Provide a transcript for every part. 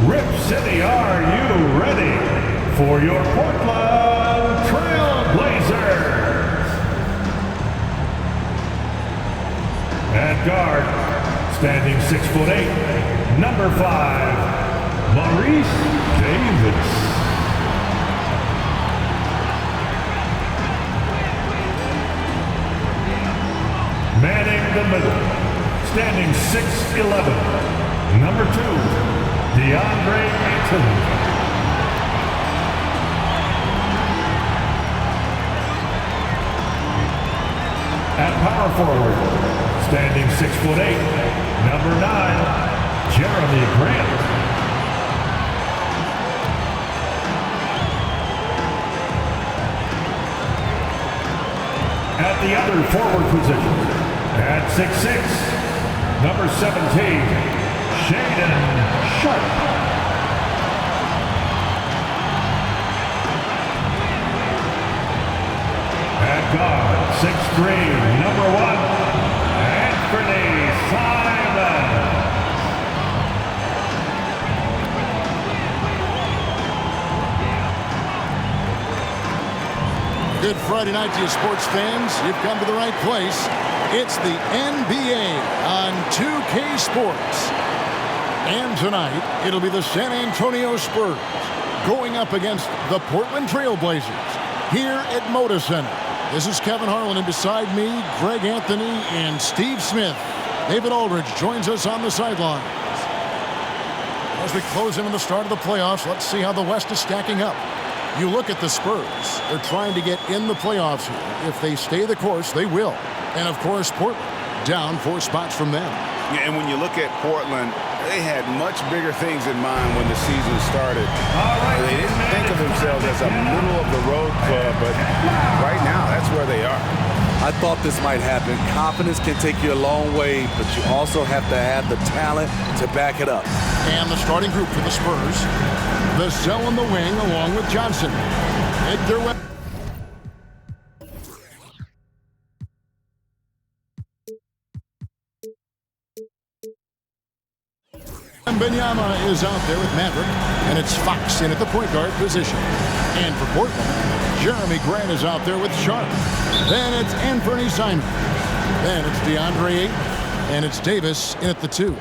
Rip City, are you ready for your Portland TrailBlazers? At guard, standing 6'8", number 5, Maurice Davis. Manning the middle, standing 6'11", number 2, DeAndre Ayton. At power forward, standing 6'8", number 9, Jeremy Grant. At the other forward position, at 6'6", number 17, Shaedon Sharpe. At guard, 6'3", number 1, Anthony Simon. Good Friday night to you, sports fans. You've come to the right place. It's the NBA on 2K Sports. And tonight, it'll be the San Antonio Spurs going up against the Portland TrailBlazers here at Moda Center. This is Kevin Harlan, and beside me, Greg Anthony and Steve Smith. David Aldridge joins us on the sidelines. As we close in on the start of the playoffs, let's see how the West is stacking up. You look at the Spurs. They're trying to get in the playoffs here. If they stay the course, they will. And, of course, Portland down 4 spots from them. Yeah, and when you look at Portland, they had much bigger things in mind when the season started. They didn't think of themselves as a middle-of-the-road club, but right now, that's where they are. I thought this might happen. Confidence can take you a long way, but you also have to have the talent to back it up. And the starting group for the Spurs. Vassell in the wing along with Johnson. Edgar Webb. Wembanyama is out there with Maverick, and it's Fox in at the point guard position. And for Portland, Jeremy Grant is out there with Sharpe. Then it's Anthony Simon. Then it's DeAndre Ayton, and it's Davis in at the 2.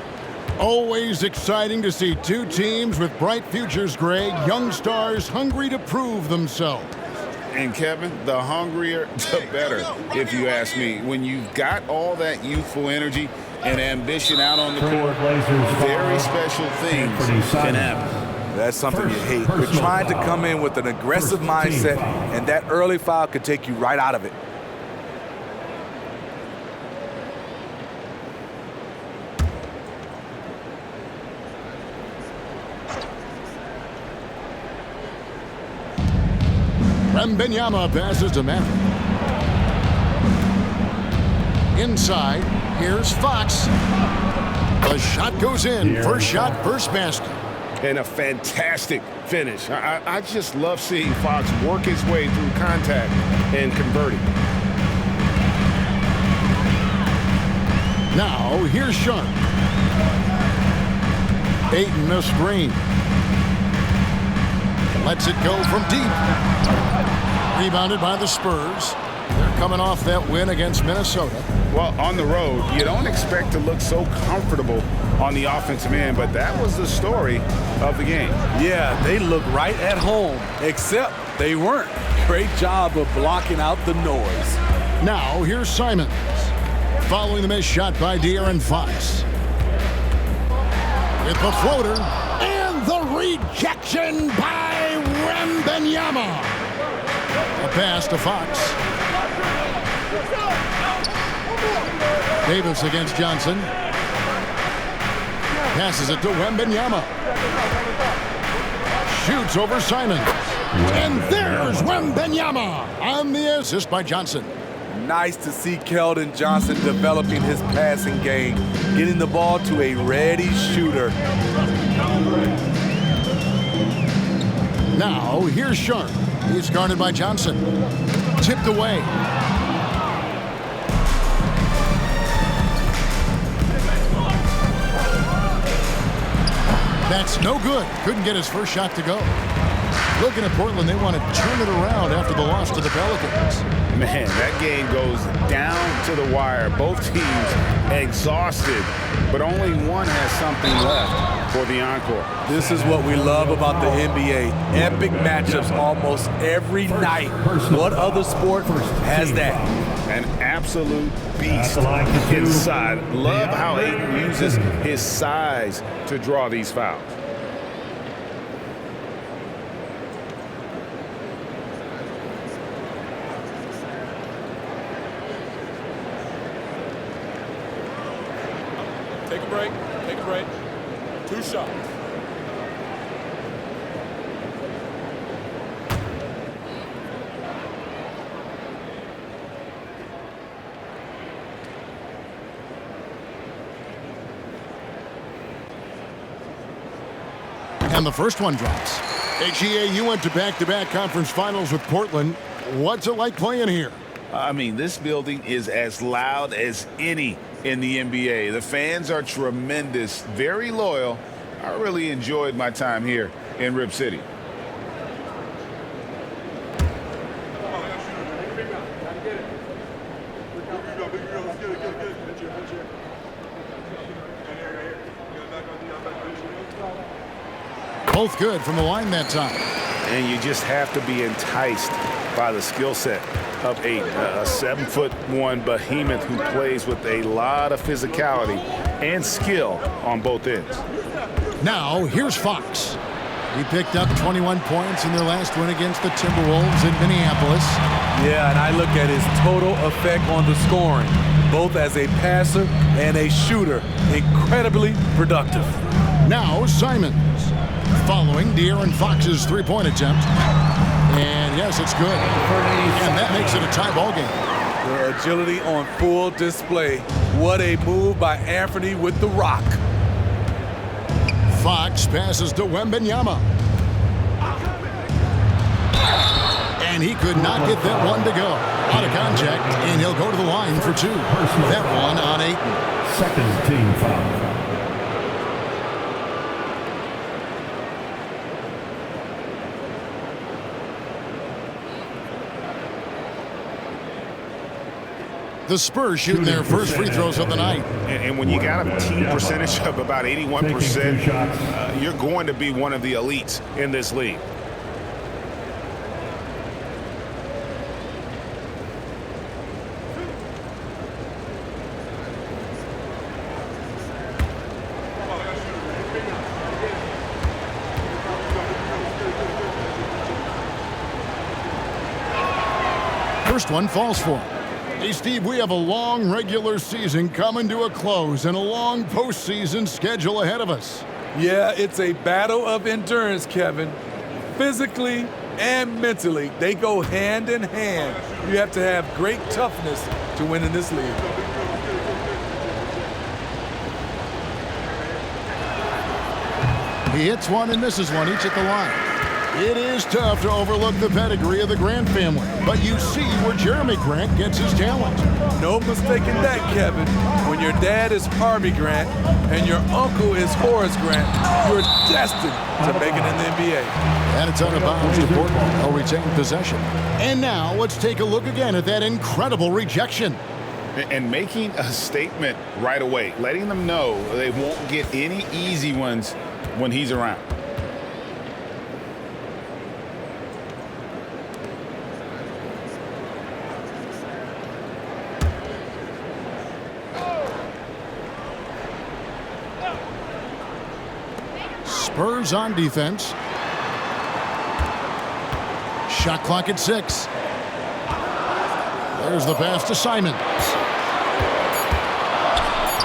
Always exciting to see two teams with bright futures, Greg. Young stars hungry to prove themselves. And, Kevin, the hungrier, the better, if you ask me. When you've got all that youthful energy and ambition out on the court, very special things can happen. That's something you hate. You're trying to come in with an aggressive mindset, and that early foul could take you right out of it. Wembanyama passes to Maverick. Inside, here's Fox. The shot goes in. First shot, first basket. And a fantastic finish. I just love seeing Fox work his way through contact and converting. Now, here's Sharpe. Ayton a screen. Lets it go from deep. Rebounded by the Spurs. They're coming off that win against Minnesota. Well, on the road, you don't expect to look so comfortable on the offensive end, but that was the story of the game. Yeah, they look right at home, except they weren't. Great job of blocking out the noise. Now, here's Simons. Following the missed shot by De'Aaron Fox. With the floater. And the rejection by Wembanyama. A pass to Fox. Davis against Johnson. Passes it to Wembanyama. Shoots over Simons. And there's Wembanyama on the assist by Johnson. Nice to see Keldon Johnson developing his passing game, getting the ball to a ready shooter. Now, here's Sharpe. He's guarded by Johnson. Tipped away. That's no good. Couldn't get his first shot to go. Looking at Portland, they want to turn it around after the loss to the Pelicans. Man, that game goes down to the wire. Both teams exhausted, but only one has something left for the encore. This is what we love about the NBA. Epic matchups almost every night. What other sport has that? An absolute beast inside. Love how Ayton uses his size to draw these fouls. Take a break. Take a break. 2 shots. And the first one drops. HEA, you went to back-to-back conference finals with Portland. What's it like playing here? I mean, this building is as loud as any in the NBA. The fans are tremendous, very loyal. I really enjoyed my time here in Rip City. Both good from the line that time. And you just have to be enticed by the skill set of Ayton, a 7'1" behemoth who plays with a lot of physicality and skill on both ends. Now, here's Fox. He picked up 21 points in their last win against the Timberwolves in Minneapolis. Yeah, and I look at his total effect on the scoring, both as a passer and a shooter. Incredibly productive. Now, Simons. Following De'Aaron Fox's three-point attempt. And yes, it's good. And that makes it a tie ball game. The agility on full display. What a move by Anthony with the rock. Fox passes to Wembanyama. And he could not get that one to go. Out of contact, and he'll go to the line for 2. That one on Ayton. Second team foul. The Spurs shooting their first free throws of the night. And when you got a team percentage of about 81%, you're going to be one of the elites in this league. First one falls for him. Hey, Steve, we have a long regular season coming to a close and a long postseason schedule ahead of us. Yeah, it's a battle of endurance, Kevin. Physically and mentally, they go hand in hand. You have to have great toughness to win in this league. He hits one and misses one, each at the line. It is tough to overlook the pedigree of the Grant family, but you see where Jeremy Grant gets his talent. No mistaking that, Kevin. When your dad is Harvey Grant and your uncle is Horace Grant, you're destined to make it in the NBA. And it's out of bounds to Portland. They'll retain possession. And now let's take a look again at that incredible rejection. And making a statement right away, letting them know they won't get any easy ones when he's around. Spurs on defense. Shot clock at 6. There's the pass to Simons.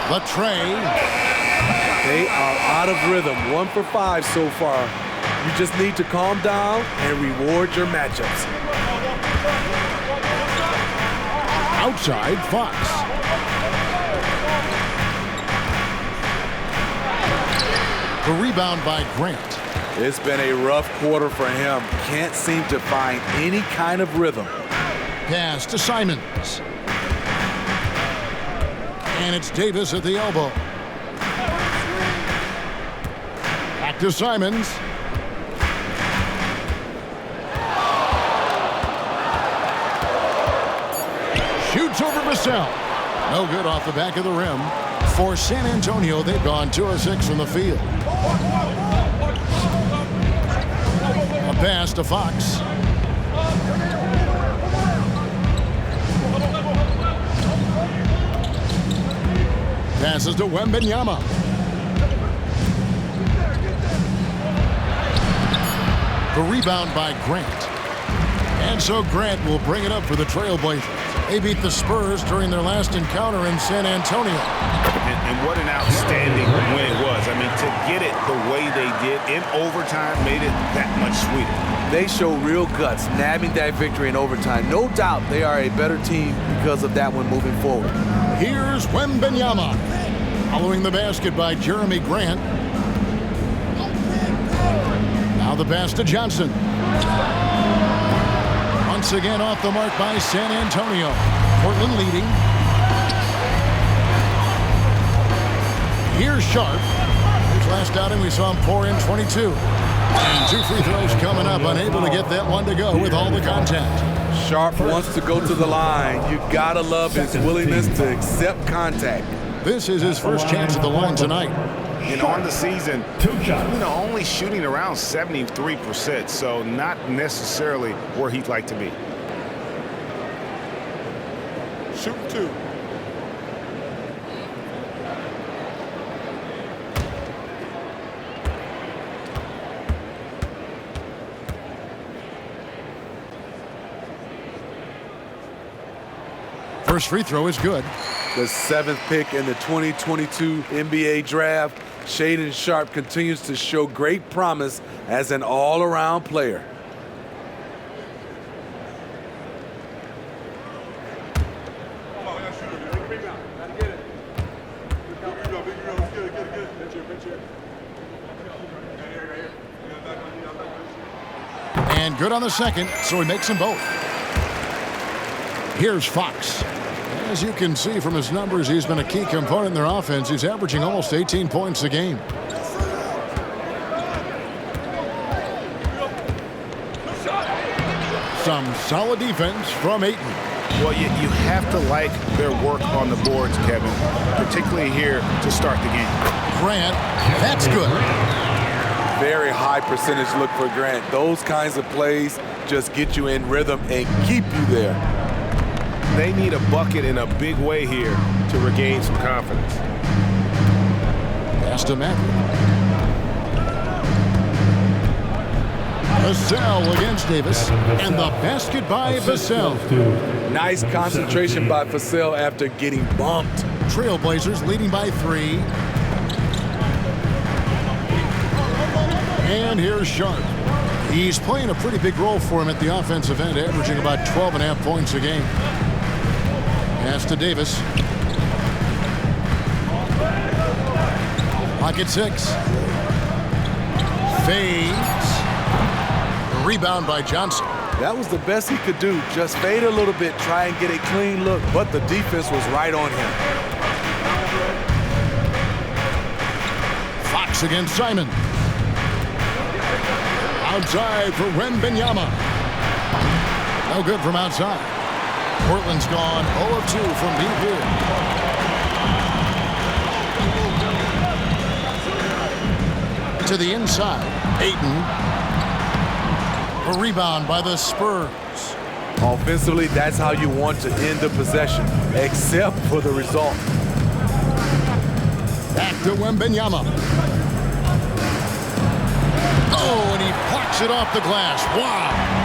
Latrey. They are out of rhythm. 1 for 5 so far. You just need to calm down and reward your matchups. Outside, Fox. The rebound by Grant. It's been a rough quarter for him. Can't seem to find any kind of rhythm. Pass to Simons. And it's Davis at the elbow. Back to Simons. Shoots over Vassell. No good off the back of the rim. For San Antonio, they've gone 2 of 6 from the field. A pass to Fox. Passes to Wembanyama. The rebound by Grant. And so Grant will bring it up for the TrailBlazers. They beat the Spurs during their last encounter in San Antonio. And what an outstanding win it was. I mean, to get it the way they did in overtime made it that much sweeter. They show real guts, nabbing that victory in overtime. No doubt they are a better team because of that one moving forward. Here's Wembanyama. Following the basket by Jeremy Grant. Now the pass to Johnson. Once again off the mark by San Antonio. Portland leading. Here's Sharp. His last outing we saw him pour in 22. And 2 free throws coming up. Unable to get that one to go with all the contact. Sharp wants to go to the line. You gotta love his willingness to accept contact. This is his first chance at the line tonight. And on the season, 2 shots. only shooting around 73%, so not necessarily where he'd like to be. Shoot 2. First free throw is good. The 7th pick in the 2022 NBA draft, Shaedon Sharp continues to show great promise as an all-around player. And good on the second, so he makes them both. Here's Fox. As you can see from his numbers, he's been a key component in their offense. He's averaging almost 18 points a game. Some solid defense from Ayton. Well, you have to like their work on the boards, Kevin, particularly here to start the game. Grant, that's good. Very high percentage look for Grant. Those kinds of plays just get you in rhythm and keep you there. They need a bucket in a big way here to regain some confidence. Pass to Matthew. Vassell against Davis. And the basket by Vassell. Nice concentration by Vassell after getting bumped. TrailBlazers leading by 3. And here's Sharp. He's playing a pretty big role for him at the offensive end, averaging about 12.5 points a game. Pass to Davis. Pocket 6. Fades. Rebound by Johnson. That was the best he could do. Just fade a little bit, try and get a clean look, but the defense was right on him. Fox against Simon. Outside for Wembanyama. No good from outside. Portland's gone 0 of 2 from deep here. To the inside. Ayton. A rebound by the Spurs. Offensively, that's how you want to end the possession, except for the result. Back to Wembanyama. Oh, and he plucks it off the glass. Wow.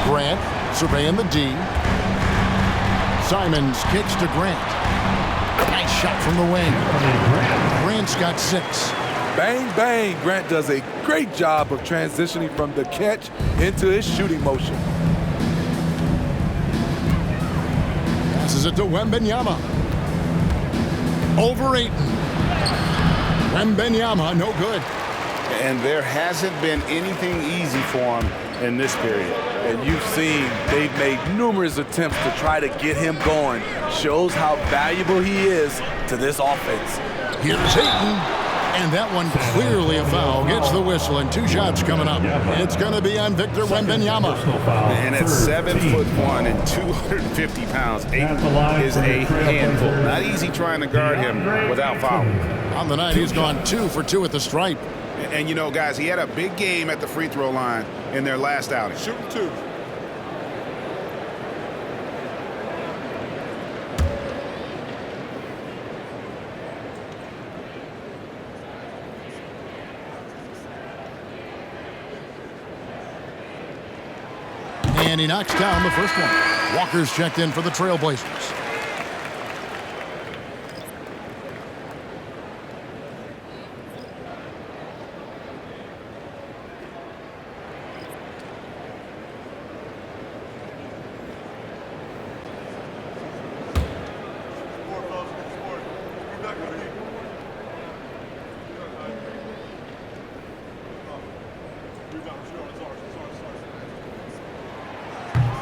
Grant surveying the D. Simons kicks to Grant. Nice shot from the wing. Grant's got 6. Bang, bang. Grant does a great job of transitioning from the catch into his shooting motion. Passes it to Wembanyama. Over Ayton. Wembanyama, no good. And there hasn't been anything easy for him in this period. And you've seen they've made numerous attempts to try to get him going. Shows how valuable he is to this offense. Here's Ayton, and that one clearly a foul. Gets the whistle, and 2 shots coming up. It's going to be on Victor Wembanyama. And at 7'1" and 250 pounds, Ayton is a handful. Not easy trying to guard him without fouling. On the night, he's gone 2 for 2 at the stripe. And you know, guys, he had a big game at the free throw line in their last outing. Shooting 2. And he knocks down the first one. Walker's checked in for the TrailBlazers.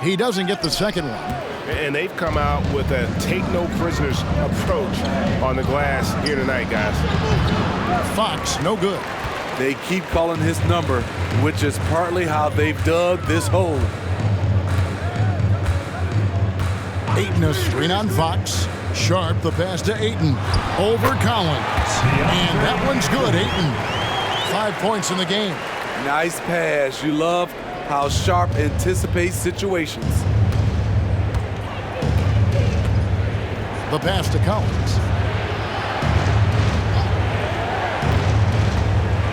He doesn't get the second one. And they've come out with a take-no-prisoners approach on the glass here tonight, guys. Fox, no good. They keep calling his number, which is partly how they've dug this hole. Ayton a screen on Fox. Sharp, the pass to Ayton. Over Collins. And that one's good, Ayton. 5 points in the game. Nice pass. You love how Sharp anticipates situations. The pass to Collins.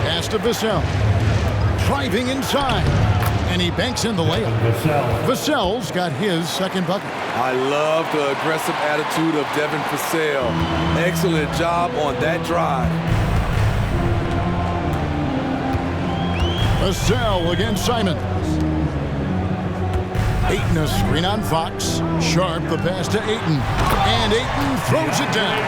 Pass to Vassell. Driving inside. And he banks in the layup. Vassell's got his second bucket. I love the aggressive attitude of Devin Vassell. Excellent job on that drive. Vassell against Simons. Ayton a screen on Fox. Sharp, the pass to Ayton. And Ayton throws it down.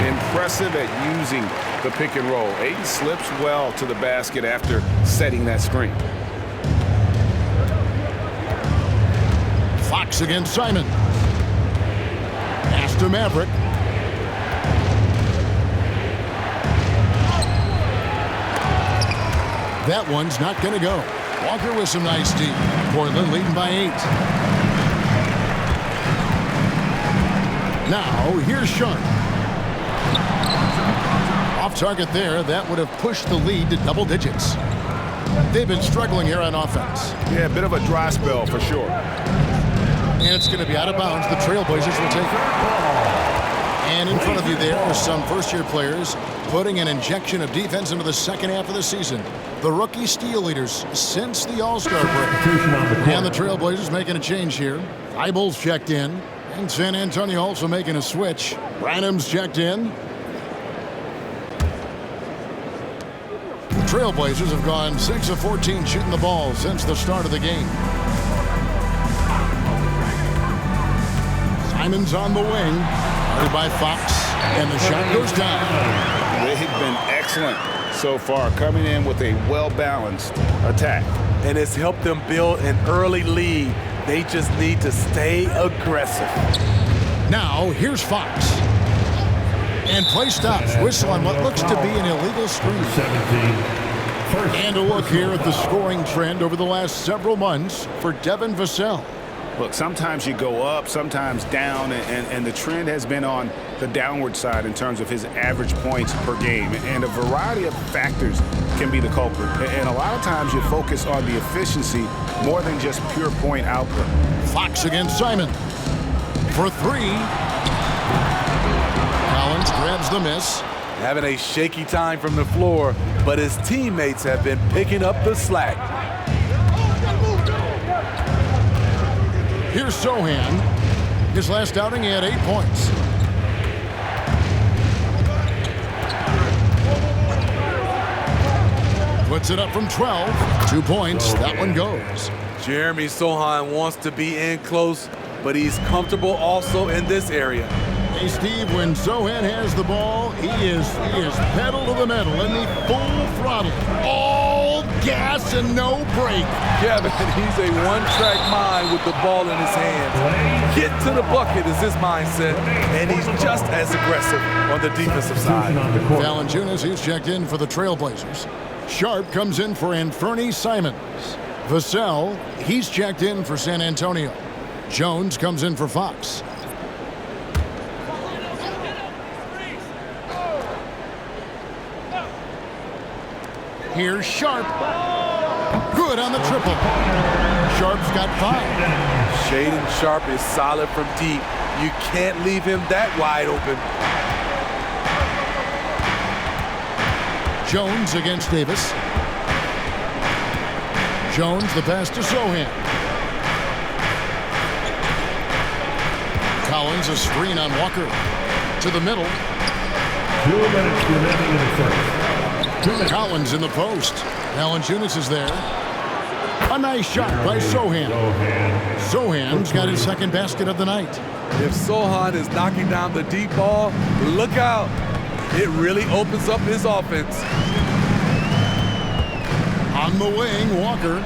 Impressive at using the pick and roll. Ayton slips well to the basket after setting that screen. Fox against Simon. Pass to Maverick. That one's not going to go. Walker with some nice D. Portland leading by 8. Now, here's Sharp. Off target there. That would have pushed the lead to double digits. They've been struggling here on offense. Yeah, a bit of a dry spell for sure. And it's going to be out of bounds. The TrailBlazers will take it. And in front of you there are some first-year players putting an injection of defense into the second half of the season. The rookie steal leaders since the All-Star break. And the TrailBlazers making a change here. Eibel's checked in. And San Antonio also making a switch. Branham's checked in. The TrailBlazers have gone 6 of 14 shooting the ball since the start of the game. Simons on the wing. Guarded by Fox. And the shot goes down. They've been excellent so far, coming in with a well-balanced attack. And it's helped them build an early lead. They just need to stay aggressive. Now, here's Fox. And play stops. Whistle on what looks to be an illegal screen. 17. And a look here at the scoring trend over the last several months for Devin Vassell. Look, sometimes you go up, sometimes down, and the trend has been on the downward side in terms of his average points per game. And a variety of factors can be the culprit. And a lot of times you focus on the efficiency more than just pure point output. Fox against Simon. For 3. Collins grabs the miss. Having a shaky time from the floor, but his teammates have been picking up the slack. Here's Sohan. His last outing, he had 8 points. Puts it up from 12. 2 points. That one goes. Jeremy Sohan wants to be in close, but he's comfortable also in this area. Hey, Steve, when Sohan has the ball, he is pedal to the metal in the full throttle all gas and no brake. Kevin, he's a one-track mind with the ball in his hands. Get to the bucket is his mindset, and he's just as aggressive on the defensive side. Valanciunas, he's checked in for the TrailBlazers. Sharp comes in for Anthony Simons. Vassell, he's checked in for San Antonio. Jones comes in for Fox. Here's Sharp. Good on the triple. Sharp's got 5. Shaedon Sharp is solid from deep. You can't leave him that wide open. Jones against Davis. Jones, the pass to Sohan. Collins, a screen on Walker. To the middle. 2 minutes remaining in the first. Collins in the post. Valanciunas is there. A nice shot by Sohan. Sohan's got his second basket of the night. If Sohan is knocking down the deep ball, look out. It really opens up his offense. On the wing, Walker.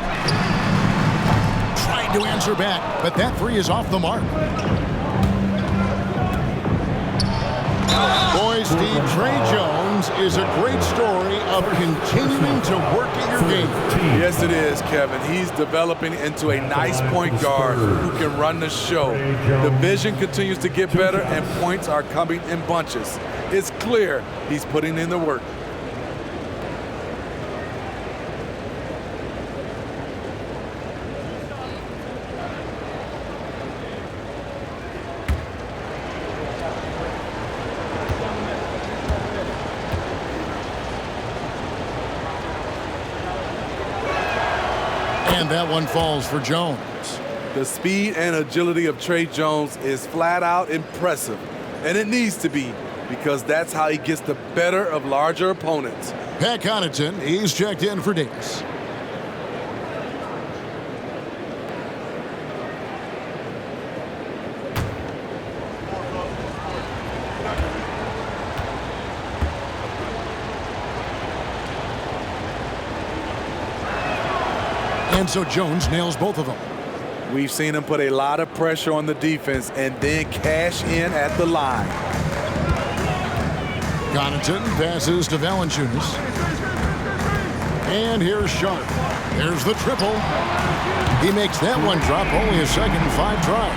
Tried to answer back, but that three is off the mark. Boy, Steve, Trey Jones is a great story of continuing to work at your game. Yes, it is, Kevin. He's developing into a nice point guard who can run the show. The vision continues to get better, and points are coming in bunches. It's clear he's putting in the work. And that one falls for Jones. The speed and agility of Trey Jones is flat out impressive, and it needs to be, because that's how he gets the better of larger opponents. Pat Connaughton, he's checked in for Davis. And so Jones nails both of them. We've seen him put a lot of pressure on the defense and then cash in at the line. Connaughton passes to Valanciunas. And here's Sharp. There's the triple. He makes that one drop only a second, 5 tries.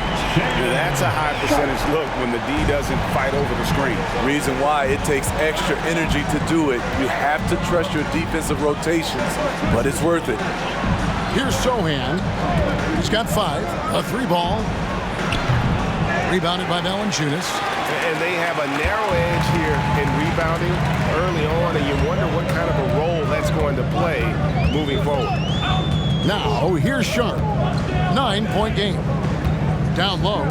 That's a high percentage look when the D doesn't fight over the screen. Reason why it takes extra energy to do it. You have to trust your defensive rotations, but it's worth it. Here's Sohan. He's got 5. A 3-ball. Rebounded by Valanciunas. And they have a narrow edge here in rebounding early on, and you wonder what kind of a role that's going to play moving forward. Now, here's Sharp. 9-point game. Down low.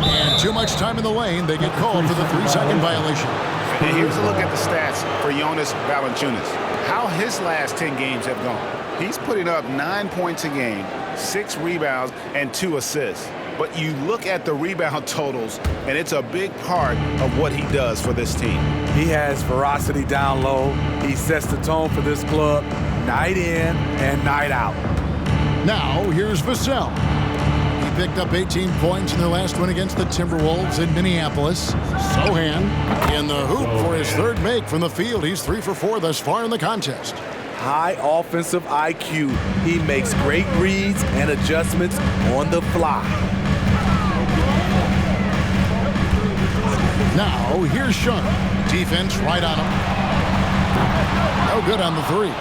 And too much time in the lane. They get called for the 3-second violation. And here's a look at the stats for Jonas Valanciunas. How his last 10 games have gone. He's putting up 9 points a game, 6 rebounds, and 2 assists. But you look at the rebound totals, and it's a big part of what he does for this team. He has ferocity down low. He sets the tone for this club night in and night out. Now, here's Vassell. He picked up 18 points in their last win against the Timberwolves in Minneapolis. Sohan in the hoop for his third make from the field. He's 3 for 4 thus far in the contest. High offensive IQ. He makes great reads and adjustments on the fly. Now, here's Sharp. Defense right on him. No good on the 3.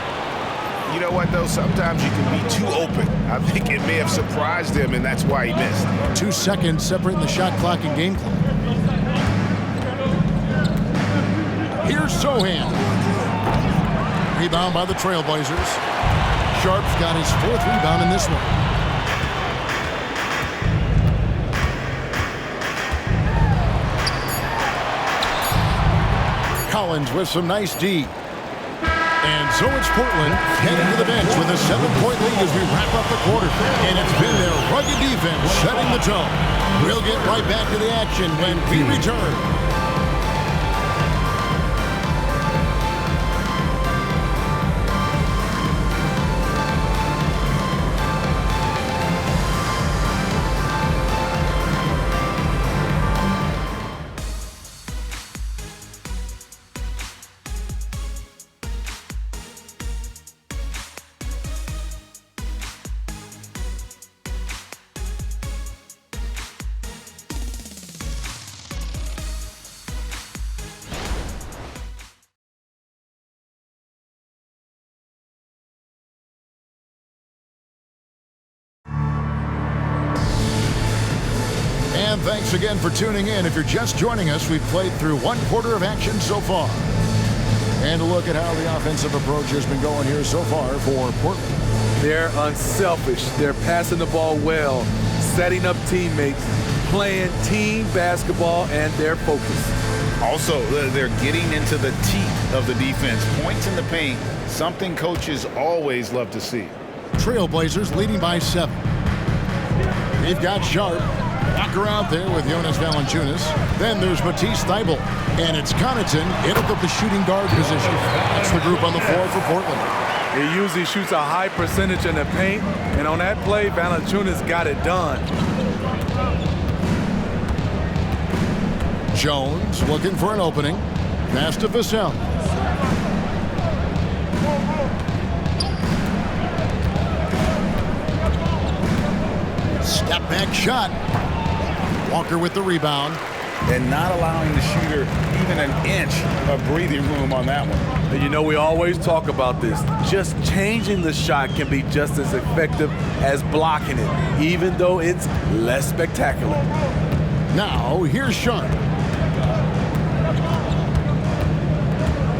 You know what, though? Sometimes you can be too open. I think it may have surprised him, and that's why he missed. 2 seconds separating the shot clock and game clock. Here's Sohan. Rebound by the TrailBlazers. Sharp's got his 4th rebound in this one. Collins with some nice D. And so it's Portland heading to the bench with a 7-point lead as we wrap up the quarter. And it's been their rugged defense setting the tone. We'll get right back to the action when we return. And thanks again for tuning in. If you're just joining us, we've played through one quarter of action so far. And a look at how the offensive approach has been going here so far for Portland. They're unselfish. They're passing the ball well, setting up teammates, playing team basketball, and they're focused. Also, they're getting into the teeth of the defense. Points in the paint, something coaches always love to see. TrailBlazers leading by 7. They've got Sharp. Walker out there with Jonas Valanciunas. Then there's Matisse Thybulle. And it's Connaughton in at the shooting guard position. That's the group on the floor for Portland. He usually shoots a high percentage in the paint, and on that play, Valanciunas got it done. Jones looking for an opening. Pass to Vassell. Step back shot. Walker with the rebound. And not allowing the shooter even an inch of breathing room on that one. You know, we always talk about this. Just changing the shot can be just as effective as blocking it, even though it's less spectacular. Now, here's Sharp.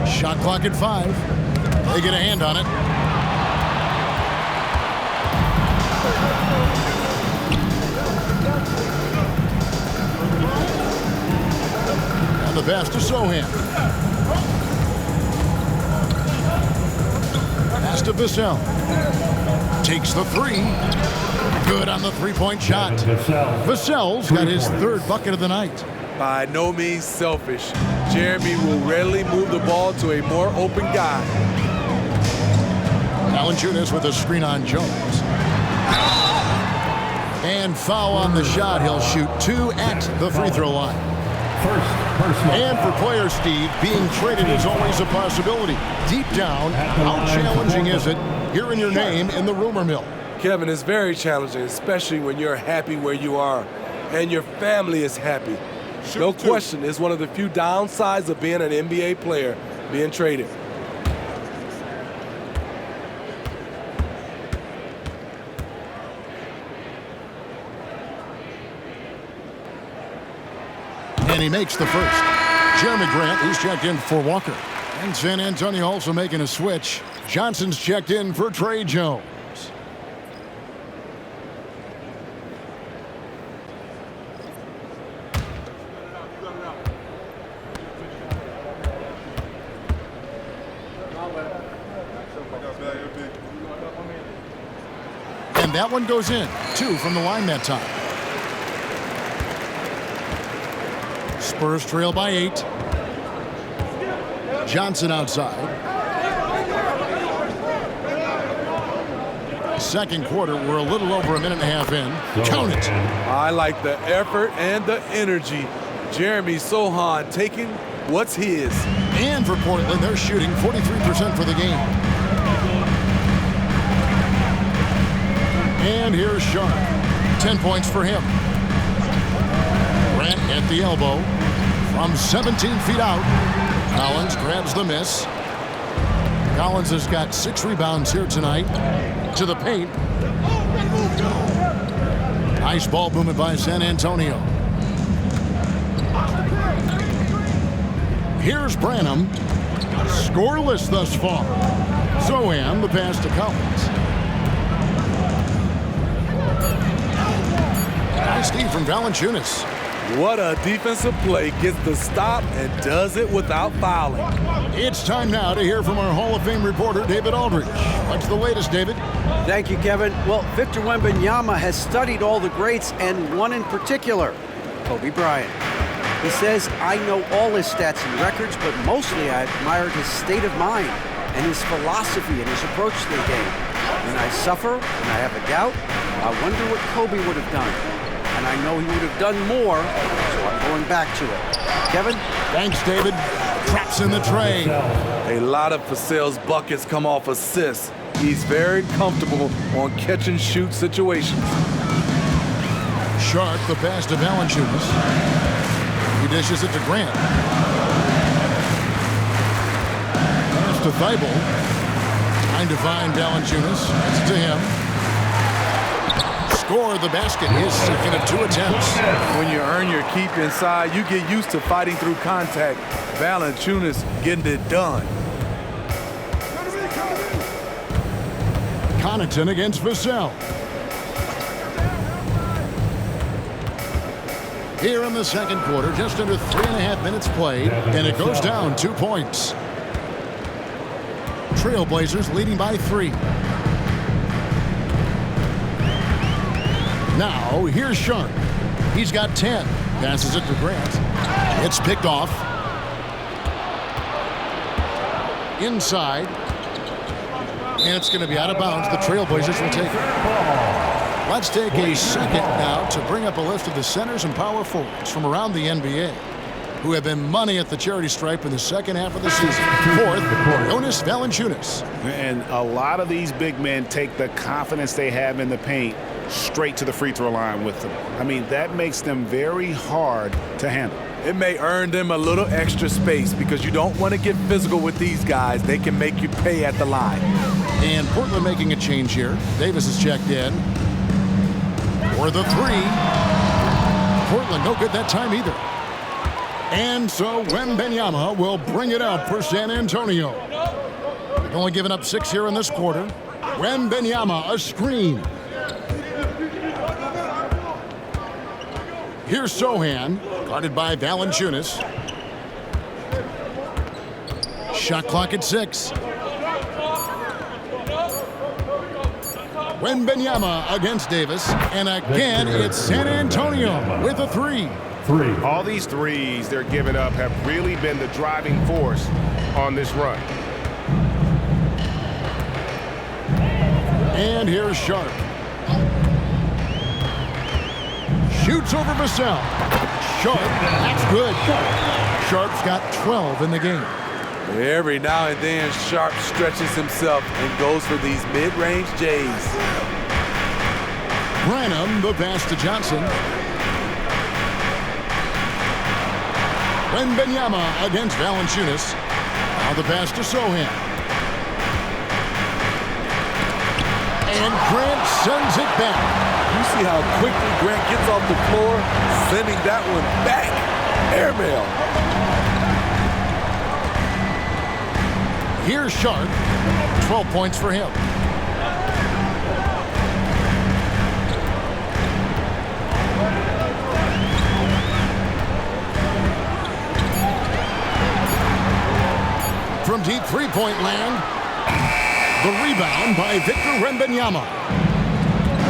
Shot clock at 5. They get a hand on it. And the pass to Sohan. Pass to Vassell. Takes the 3. Good on the three-point shot. Vassell's got his 3rd bucket of the night. By no means selfish. Jeremy will readily move the ball to a more open guy. Valanciunas with a screen on Jones. And foul on the shot. He'll shoot 2 at the free throw line. And for player Steve, being traded is always a possibility. Deep down, how challenging is it hearing your name in the rumor mill? Kevin, it's very challenging, especially when you're happy where you are and your family is happy. No question, it's one of the few downsides of being an NBA player, being traded. And he makes the first. Jeremy Grant, he's checked in for Walker. And San Antonio also making a switch. Johnson's checked in for Trey Jones. And that one goes in. 2 from the line that time. Spurs trail by 8. Johnson outside. Second quarter, we're a little over a minute and a half in. Count it. I like the effort and the energy. Jeremy Sohan taking what's his. And for Portland, they're shooting 43% for the game. And here's Sharp. 10 points for him. Grant at the elbow. From 17 feet out. Collins grabs the miss. Collins has got 6 rebounds here tonight. To the paint. Nice ball movement by San Antonio. Here's Branham. Scoreless thus far. Sohan, the pass to Collins. Nice D from Valanciunas. What a defensive play. Gets the stop and does it without fouling. It's time now to hear from our Hall of Fame reporter, David Aldridge. What's the latest, David? Thank you, Kevin. Well, Victor Wembanyama has studied all the greats and one in particular, Kobe Bryant. He says, I know all his stats and records, but mostly I admired his state of mind and his philosophy and his approach to the game. When I suffer, when I have a doubt, I wonder what Kobe would have done. And I know he would have done more, so I'm going back to it. Kevin? Thanks, David. Traps in the tray. A lot of Vassell's buckets come off assists. He's very comfortable on catch-and-shoot situations. Sharp, the pass to Valanciunas. He dishes it to Grant. Pass to Thybulle. Trying to find Valanciunas. It's to him. score the basket, his second of 2 attempts. When you earn your keep inside, you get used to fighting through contact. Valanciunas getting it done. Connaughton against Vassell. Here in the second quarter, just under 3.5 minutes played, and it goes down 2 points. TrailBlazers leading by 3. Now, here's Sharp. He's got 10. Passes it to Grant. It's picked off. Inside. And it's going to be out of bounds. The TrailBlazers will take it. Let's take a second now to bring up a list of the centers and power forwards from around the NBA who have been money at the charity stripe in the second half of the season. Fourth, Jonas Valanciunas. And a lot of these big men take the confidence they have in the paint straight to the free throw line with them. I mean, that makes them very hard to handle. It may earn them a little extra space because you don't want to get physical with these guys. They can make you pay at the line. And Portland making a change here. Davis is checked in. For the 3. Portland no good that time either. And so Wembanyama will bring it up for San Antonio. They've only given up 6 here in this quarter. Wembanyama, a screen. Here's Sohan, guarded by Valanciunas. Shot clock at 6. Wembanyama against Davis, and again it's San Antonio with a 3. All these threes they're giving up have really been the driving force on this run. And here's Sharp. Shoots over Vassell. Sharp, that's good. Sharp's got 12 in the game. Every now and then, Sharp stretches himself and goes for these mid-range J's. Branham, the pass to Johnson. Wembanyama against Valanciunas. Now the pass to Sohan. And Grant sends it back. You see how quickly Grant gets off the floor, sending that one back. Airmail. Here's Sharp. 12 points for him. From deep three-point land, the rebound by Victor Wembanyama.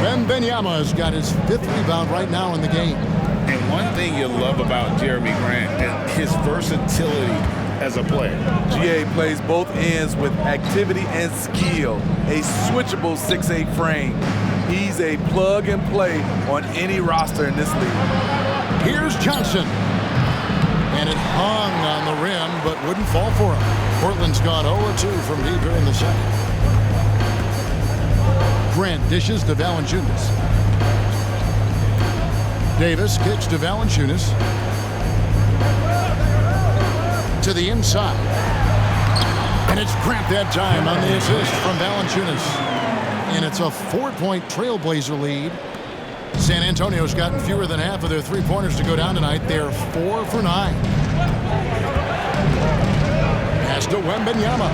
Wembanyama has got his 5th rebound right now in the game. And one thing you love about Jeremy Grant is his versatility as a player. GA plays both ends with activity and skill. A switchable 6'8" frame. He's a plug and play on any roster in this league. Here's Johnson. And it hung on the rim, but wouldn't fall for him. Portland's gone 0-2 from deep here in the second. Grant dishes to Valanciunas. Davis kicks to Valanciunas. To the inside. And it's Grant that time on the assist from Valanciunas. And it's a 4-point TrailBlazer lead. San Antonio's gotten fewer than half of their three-pointers to go down tonight. They're 4 for 9. Pass to Wembanyama.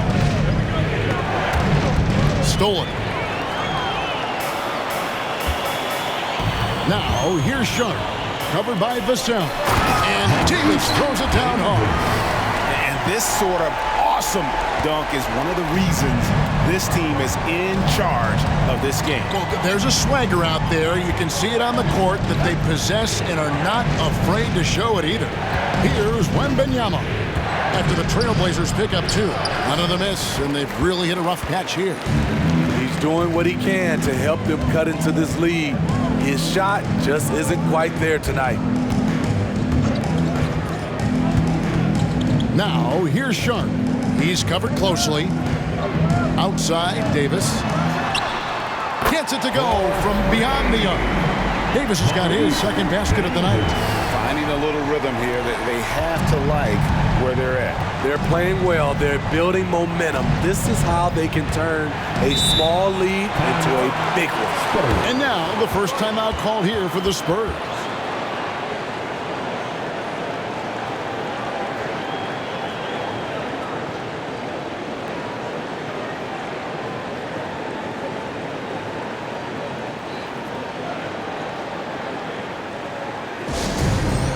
Stolen. Now, here's Sharp. Covered by Vassell. And Davis throws it down hard. And this sort of awesome dunk is one of the reasons this team is in charge of this game. Well, there's a swagger out there. You can see it on the court that they possess and are not afraid to show it either. Here's Wembanyama. After the TrailBlazers pick up 2. Another miss, and they've really hit a rough patch here. He's doing what he can to help them cut into this lead. His shot just isn't quite there tonight. Now, here's Sharp. He's covered closely. Outside, Davis. Gets it to go from beyond the arc. Davis has got his second basket of the night. Finding a little rhythm here that they have to like where they're at. They're playing well. They're building momentum. This is how they can turn a small lead into a big one. And now the first timeout called here for the Spurs.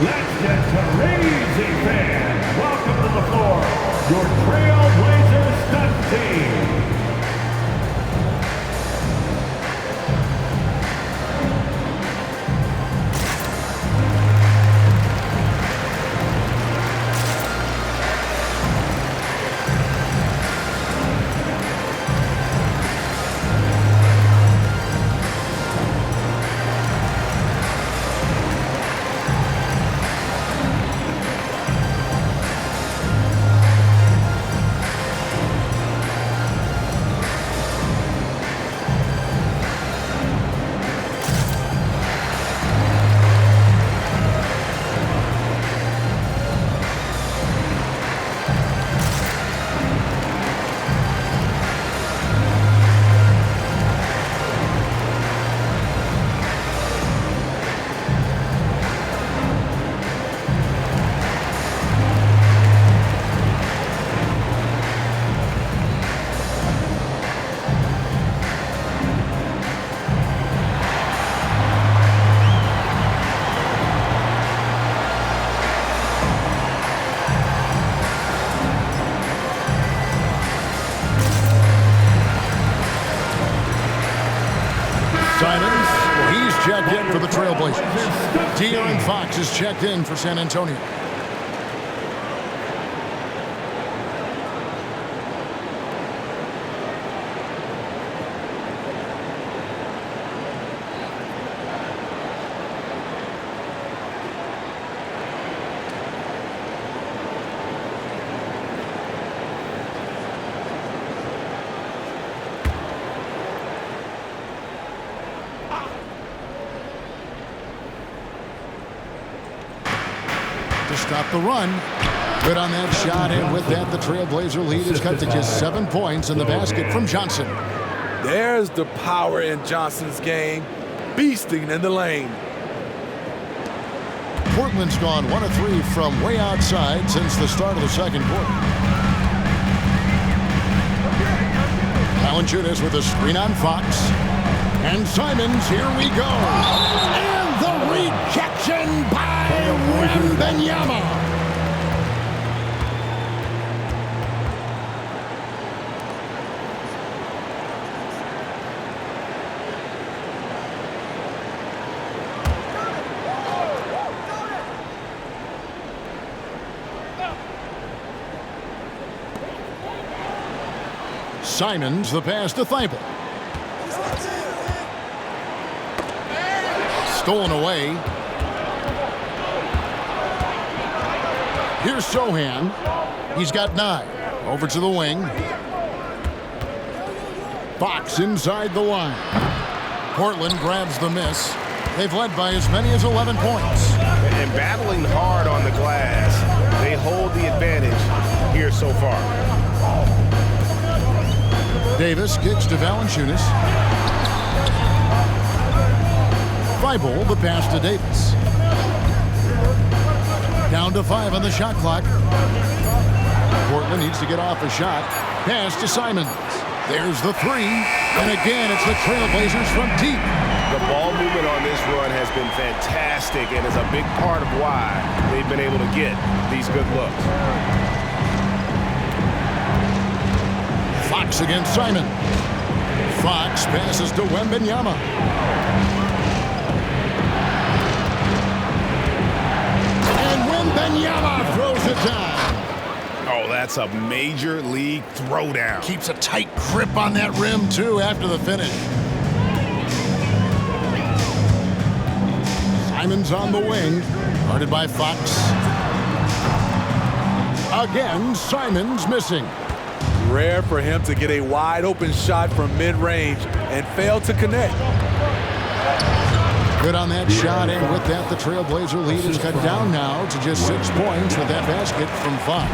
Let's get to Crazy Fan. Welcome to the floor, your TrailBlazers stunt team. He's checked in for the TrailBlazers. De'Aaron Fox is checked in for San Antonio. To stop the run. Good on that shot, and with that, the TrailBlazer lead is cut to just 7 points in the basket from Johnson. There's the power in Johnson's game, beasting in the lane. Portland's gone 1 of 3 from way outside since the start of the second quarter. Valanciunas with a screen on Fox. And Simons, here we go. And the rejection by Wembanyama. Simons, the pass to Thibault. Stolen away. Here's Sohan. He's got 9. Over to the wing. Fox inside the line. Portland grabs the miss. They've led by as many as 11 points. And battling hard on the glass, they hold the advantage here so far. Davis kicks to Valanciunas. Thibault, the pass to Davis. Down to 5 on the shot clock. Portland needs to get off a shot. Pass to Simons. There's the 3. And again, it's the TrailBlazers from deep. The ball movement on this run has been fantastic and is a big part of why they've been able to get these good looks. Fox against Simon. Fox passes to Wembanyama. And Wembanyama throws it down. Oh, that's a major league throwdown. Keeps a tight grip on that rim, too, after the finish. Simons on the wing, guarded by Fox. Again, Simons missing. Rare for him to get a wide open shot from mid-range and fail to connect. Good on that shot, and with that, the Trailblazer lead is cut down now to just 6 points with that basket from Fox.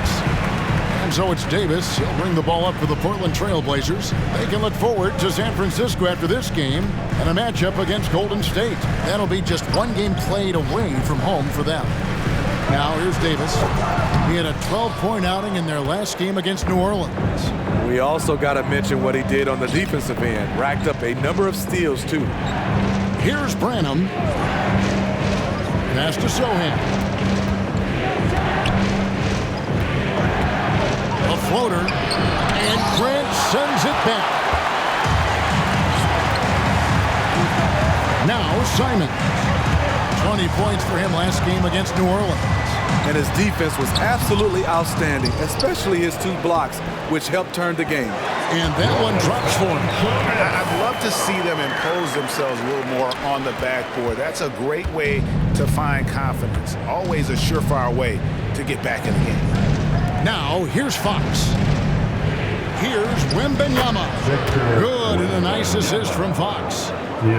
And so it's Davis. He'll bring the ball up for the Portland Trailblazers. They can look forward to San Francisco after this game and a matchup against Golden State. That'll be just one game played away from home for them. Now here's Davis. He had a 12-point outing in their last game against New Orleans. We also got to mention what he did on the defensive end. Racked up a number of steals, too. Here's Branham. Pass to Sohan. A floater. And Grant sends it back. Now Simon. 20 points for him last game against New Orleans. And his defense was absolutely outstanding, especially his 2 blocks, which helped turn the game. And that one drops for him. I'd love to see them impose themselves a little more on the backboard. That's a great way to find confidence. Always a surefire way to get back in the game. Now, here's Fox. Here's Wembanyama. Good, and a nice assist from Fox.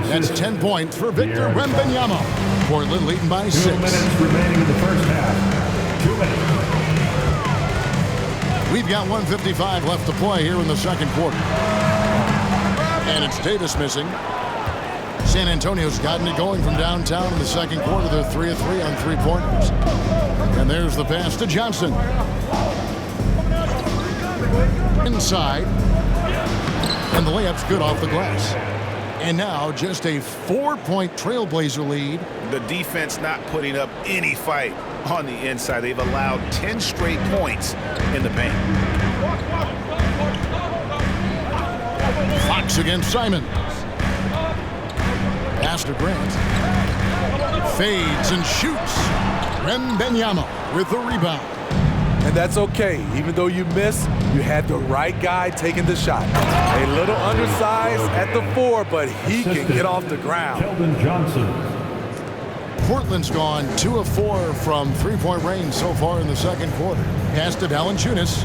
That's 10 points for Victor Wembanyama. Portland leading by 6. 2 minutes remaining in the first half. 2 minutes. We've got 1:55 left to play here in the second quarter. And it's Davis missing. San Antonio's gotten it going from downtown in the second quarter. They're 3 of 3 on 3-pointers. And there's the pass to Johnson. Inside. And the layup's good off the glass. And now just a 4-point Trailblazer lead. The defense not putting up any fight on the inside. They've allowed 10 straight points in the paint. Fox against Simon. Pass to Grant. Fades and shoots. Wembanyama with the rebound. And that's okay. Even though you miss, you had the right guy taking the shot. A little undersized at the 4, but he can get off the ground. Keldon Johnson. Portland's gone 2 of 4 from 3-point range so far in the second quarter. Pass to Valanciunas.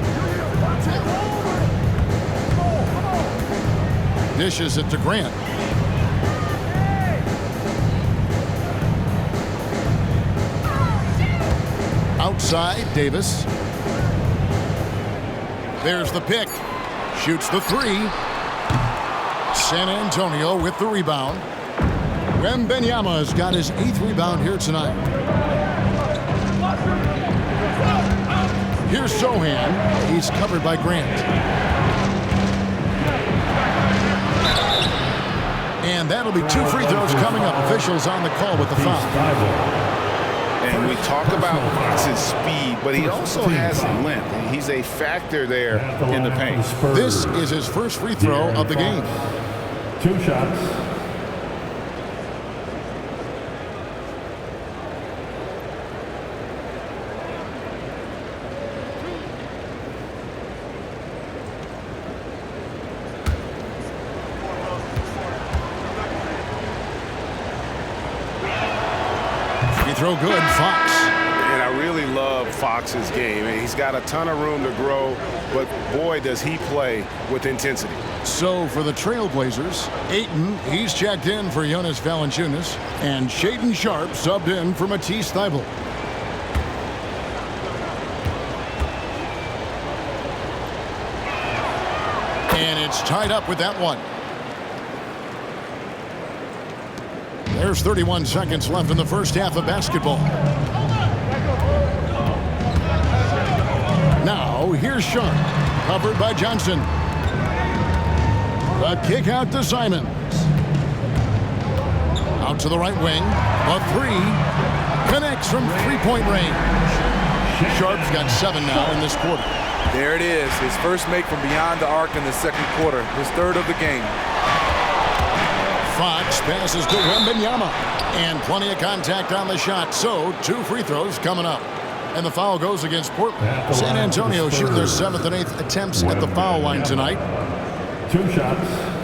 Dishes it to Grant. Outside, Davis. There's the pick. Shoots the 3. San Antonio with the rebound. Wembanyama's got his 8th rebound here tonight. Here's Sohan. He's covered by Grant. And that'll be 2 free throws coming up. Officials on the call with the foul. And we talk about Fox's speed, but he also has length. He's a factor there in the paint. This is his first free throw of the game. 2 shots. Throw good, Fox. And I really love Fox's game. He's got a ton of room to grow, but boy, does he play with intensity. So for the Trailblazers, Ayton, he's checked in for Jonas Valanciunas, and Shaedon Sharpe subbed in for Matisse Thybulle. And it's tied up with that one. There's 31 seconds left in the first half of basketball. Now, here's Sharpe, covered by Johnson. A kick out to Simons. Out to the right wing. A 3. Connects from 3-point range. Sharpe's got 7 now in this quarter. There it is. His first make from beyond the arc in the second quarter. His 3rd of the game. Fox passes to Wembanyama. And plenty of contact on the shot. So, 2 free throws coming up. And the foul goes against Portland. San Antonio shooting their 7th and 8th attempts at the foul line tonight. 2 shots.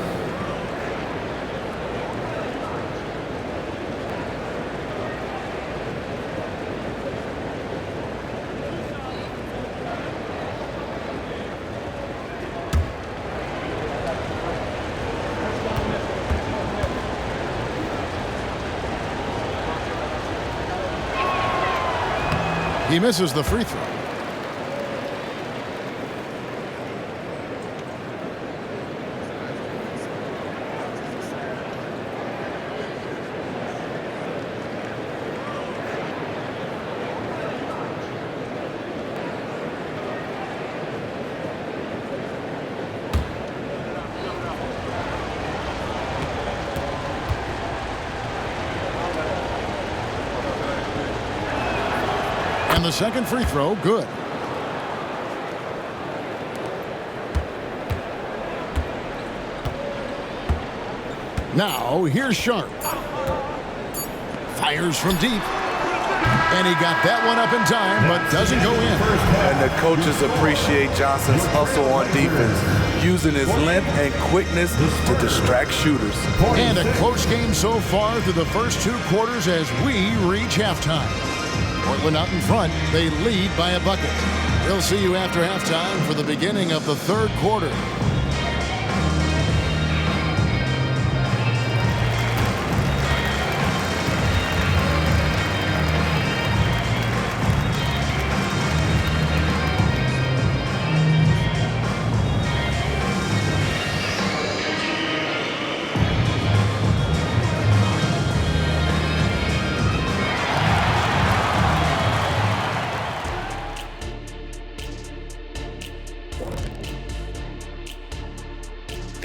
He misses the free throw. And the second free throw, good. Now, here's Sharp. Fires from deep. And he got that one up in time, but doesn't go in. And the coaches appreciate Johnson's hustle on defense, using his length and quickness to distract shooters. And a close game so far through the first 2 quarters as we reach halftime. Portland out in front. They lead by a bucket. We'll see you after halftime for the beginning of the third quarter.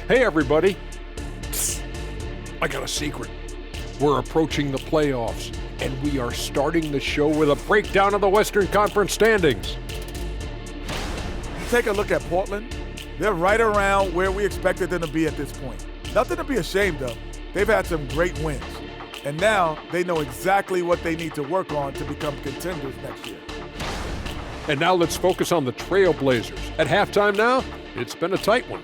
Hey, everybody. Psst. I got a secret. We're approaching the playoffs, and we are starting the show with a breakdown of the Western Conference standings. Take a look at Portland. They're right around where we expected them to be at this point. Nothing to be ashamed of. They've had some great wins. And now they know exactly what they need to work on to become contenders next year. And now let's focus on the TrailBlazers. At halftime now, it's been a tight one.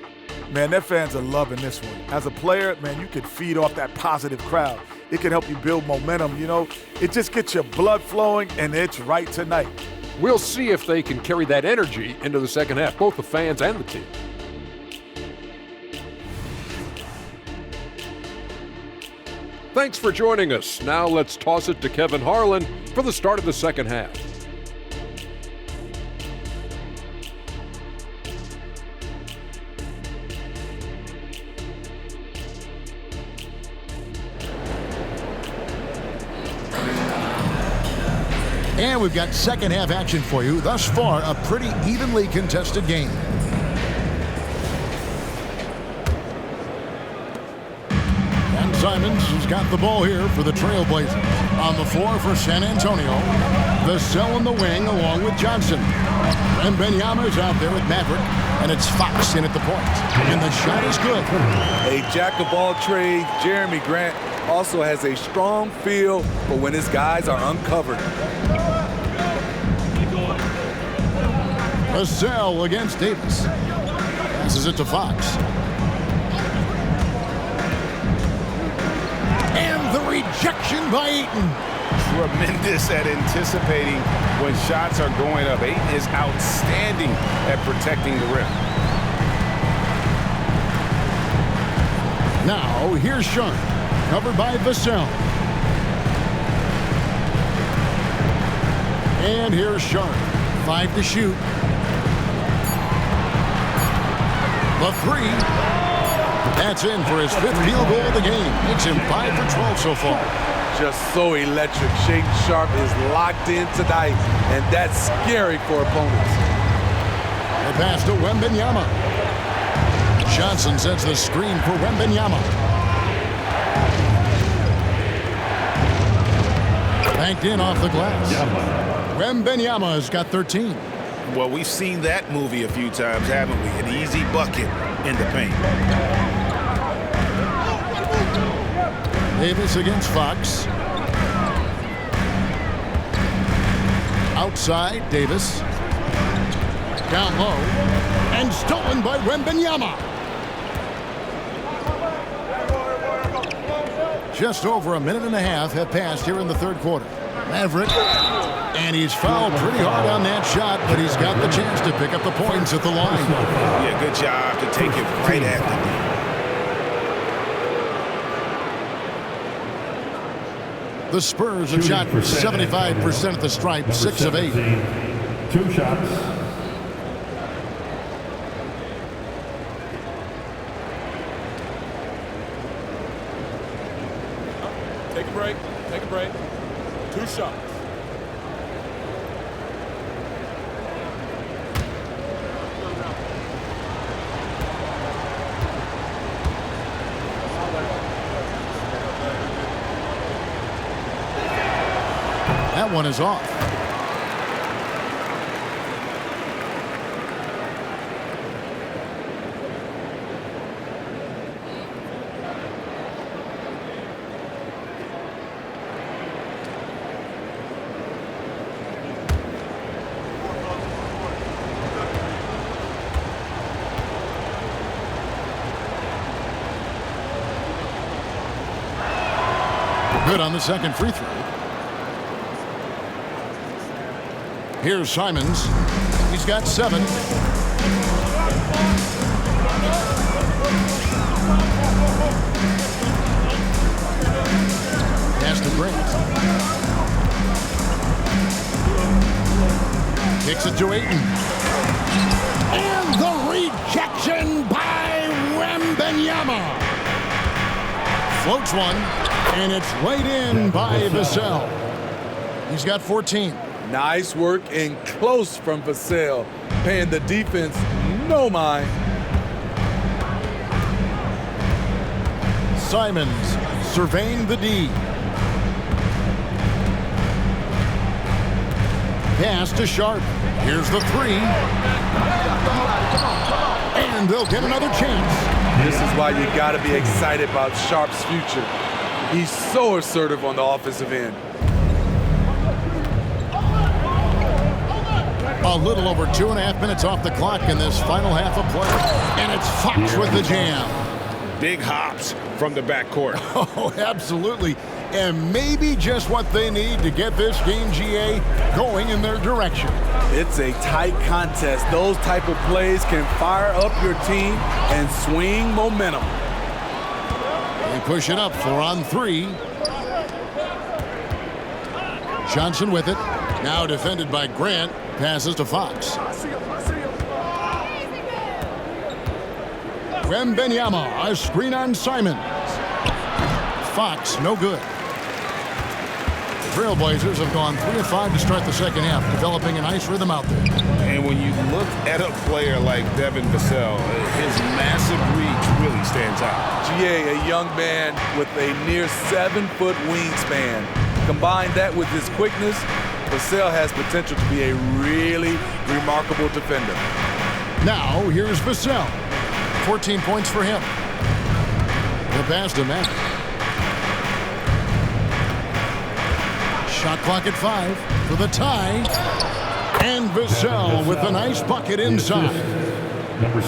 Man, their fans are loving this one. As a player, man, you can feed off that positive crowd. It can help you build momentum, you know. It just gets your blood flowing, and it's right tonight. We'll see if they can carry that energy into the second half, both the fans and the team. Thanks for joining us. Now let's toss it to Kevin Harlan for the start of the second half. And we've got second half action for you. Thus far, a pretty evenly contested game. And Simons has got the ball here for the TrailBlazers. On the floor for San Antonio. Vassell in the wing along with Johnson. And Benyama's out there with Maverick. And it's Fox in at the point. And the shot is good. A jack of all trades, Jeremy Grant also has a strong feel for when his guys are uncovered. Vassell against Davis. Passes it to Fox. And the rejection by Ayton. Tremendous at anticipating when shots are going up. Ayton is outstanding at protecting the rim. Now, here's Sharp. Covered by Vassell. And here's Sharp. 5 to shoot. The 3. That's in for his 5th field goal of the game. Makes him 5 for 12 so far. Just so electric. Shaden Sharp is locked in tonight, and that's scary for opponents. The pass to Wembanyama. Johnson sets the screen for Wembanyama. Banked in off the glass. Wembanyama has got 13. Well, we've seen that movie a few times, haven't we? An easy bucket in the paint. Davis against Fox. Outside, Davis. Down low. And stolen by Wembanyama. Just over a minute and a half have passed here in the third quarter. Maverick. And he's fouled pretty hard on that shot, but he's got the chance to pick up the points at the line. Yeah, good job to take it right after. The Spurs have shot 75% at the stripe, 6 of 8. 2 shots. Take a break. Take a break. 2 shots. That one is off. Good on the second free throw. Here's Simons. He's got 7. Pass to Grant. Kicks it to Ayton. And the rejection by Wembanyama. Floats one, and it's right in by Vassell. He's got 14. Nice work and close from Vassell, paying the defense no mind. Simons surveying the D. Pass to Sharp. Here's the 3. And they'll get another chance. This is why you got to be excited about Sharp's future. He's so assertive on the offensive end. A little over 2.5 minutes off the clock in this final half of play. And it's Fox with the jam. Big hops from the backcourt. Oh, absolutely. And maybe just what they need to get this game, GA, going in their direction. It's a tight contest. Those type of plays can fire up your team and swing momentum. They push it up 4 on 3. Johnson with it. Now defended by Grant. Passes to Fox. Wembanyama, a screen on Simons. Fox, no good. The TrailBlazers have gone 3 of 5 to start the second half, developing a nice rhythm out there. And when you look at a player like Devin Vassell, his massive reach really stands out. GA, a young man with a near 7-foot wingspan. Combine that with his quickness, Vassell has potential to be a really remarkable defender. Now, here's Vassell. 14 points for him. The pass to Matt. Shot clock at 5 for the tie. And Vassell with a nice bucket inside.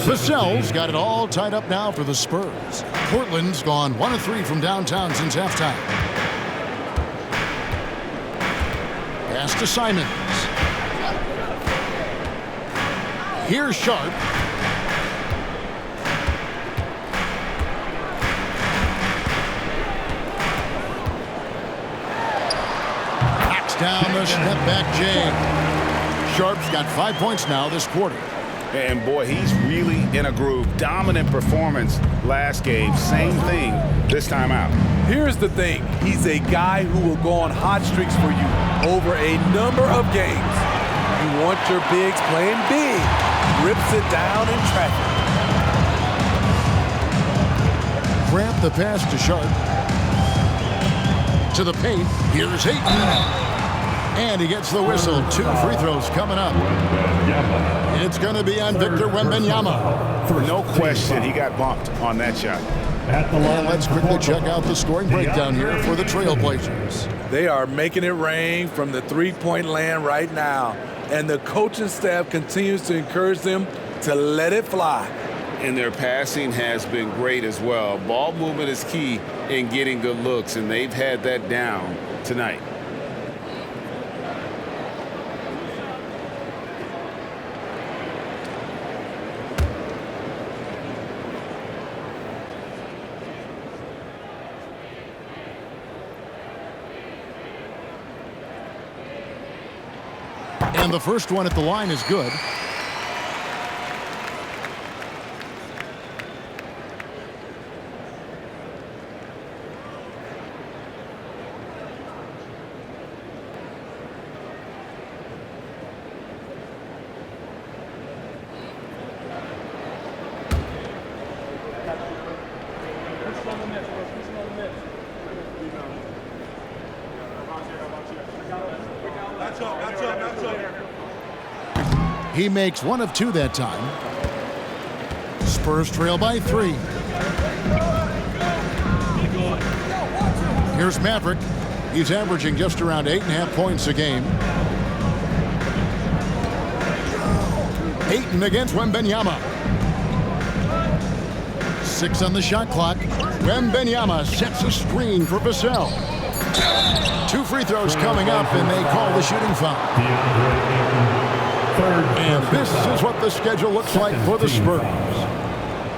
Vassell's got it all tied up now for the Spurs. Portland's gone 1 of 3 from downtown since halftime. Pass to Simons. Here's Sharp. Knocks down the step back Jay. Sharp's got 5 points now this quarter. And boy, he's really in a groove. Dominant performance last game. Same thing this time out. Here's the thing. He's a guy who will go on hot streaks for you over a number of games. You want your bigs playing big. Rips it down in traffic. Grant the pass to Sharp. To the paint. Here's Ayton. And he gets the whistle. 2 free throws coming up. It's going to be on Victor Wembanyama. No question, he got bumped on that shot. And let's quickly check out the scoring breakdown here for the TrailBlazers. They are making it rain from the three-point land right now. And the coaching staff continues to encourage them to let it fly. And their passing has been great as well. Ball movement is key in getting good looks, and they've had that down tonight. And the first one at the line is good. He makes one of two that time. Spurs trail by 3. Here's Maverick. He's averaging just around 8.5 points a game. Ayton against Wembanyama. 6 on the shot clock. Wembanyama sets a screen for Vassell. 2 free throws coming up, and they call the shooting foul. And this is what the schedule looks like for the Spurs.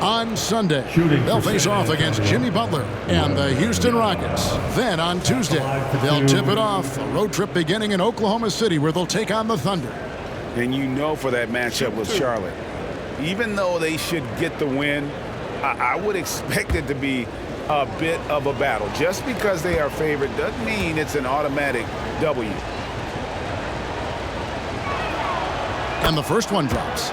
On Sunday, they'll face off against Jimmy Butler and the Houston Rockets. Then on Tuesday, they'll tip it off, a road trip beginning in Oklahoma City where they'll take on the Thunder. And you know, for that matchup with Charlotte, even though they should get the win, I would expect it to be a bit of a battle. Just because they are favored doesn't mean it's an automatic W. And the first one drops.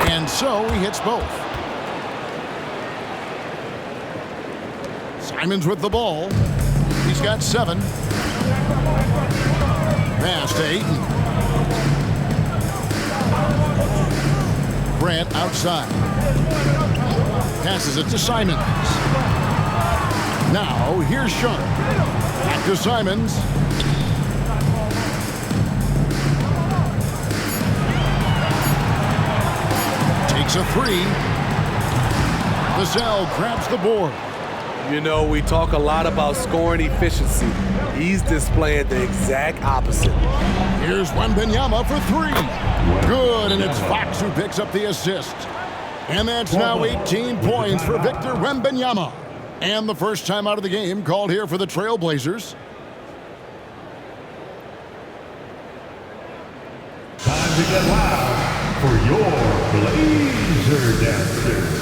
And so he hits both. Simons with the ball. He's got 7. Pass to Ayton. Grant outside. Passes it to Simons. Now here's Sharp. Back to Simons. Takes a 3. Vassell grabs the board. You know, we talk a lot about scoring efficiency. He's displaying the exact opposite. Here's Wembanyama for 3. Good, and it's Fox who picks up the assist. And that's now 18 points for Victor Wembanyama. And the first time out of the game called here for the TrailBlazers. Time to get loud for your Blazer Dancers.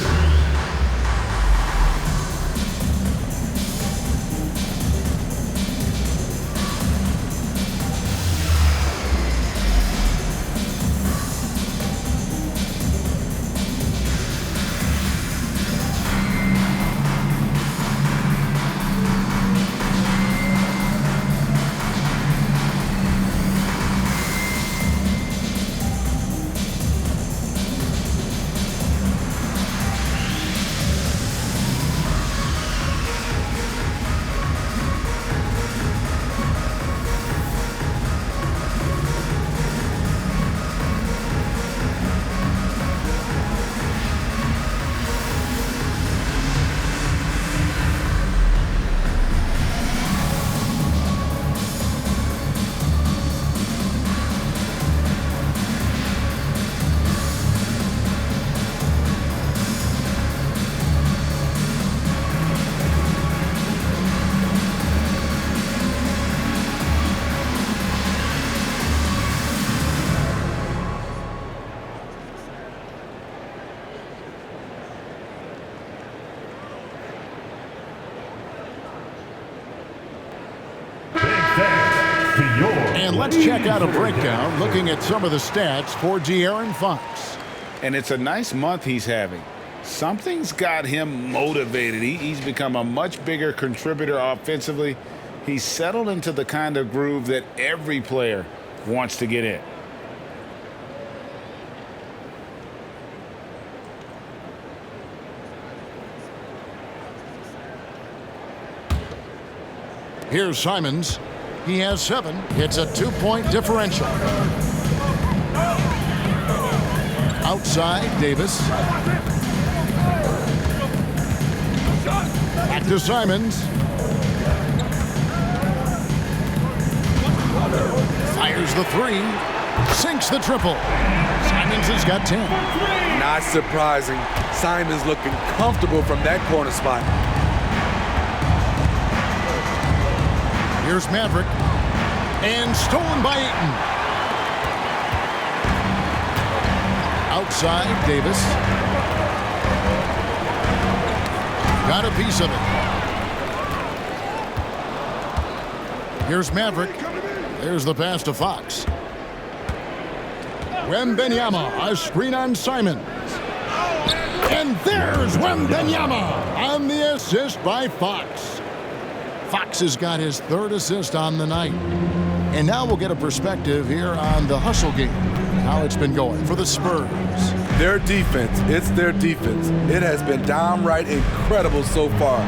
And let's check out a breakdown looking at some of the stats for De'Aaron Fox. And it's a nice month he's having. Something's got him motivated. He's become a much bigger contributor offensively. He's settled into the kind of groove that every player wants to get in. Here's Simons. He has 7. It's a 2-point differential. Outside, Davis. Back to Simons. Fires the three. Sinks the triple. Simons has got 10. Not surprising. Simons looking comfortable from that corner spot. Here's Maverick. And stolen by Ayton. Outside, Davis. Got a piece of it. Here's Maverick. There's the pass to Fox. Wembanyama, a screen on Simons. And there's Wembanyama on the assist by Fox. Fox has got his third assist on the night. And now we'll get a perspective here on the hustle game, how it's been going for the Spurs. Their defense, it's their defense. It has been downright incredible so far,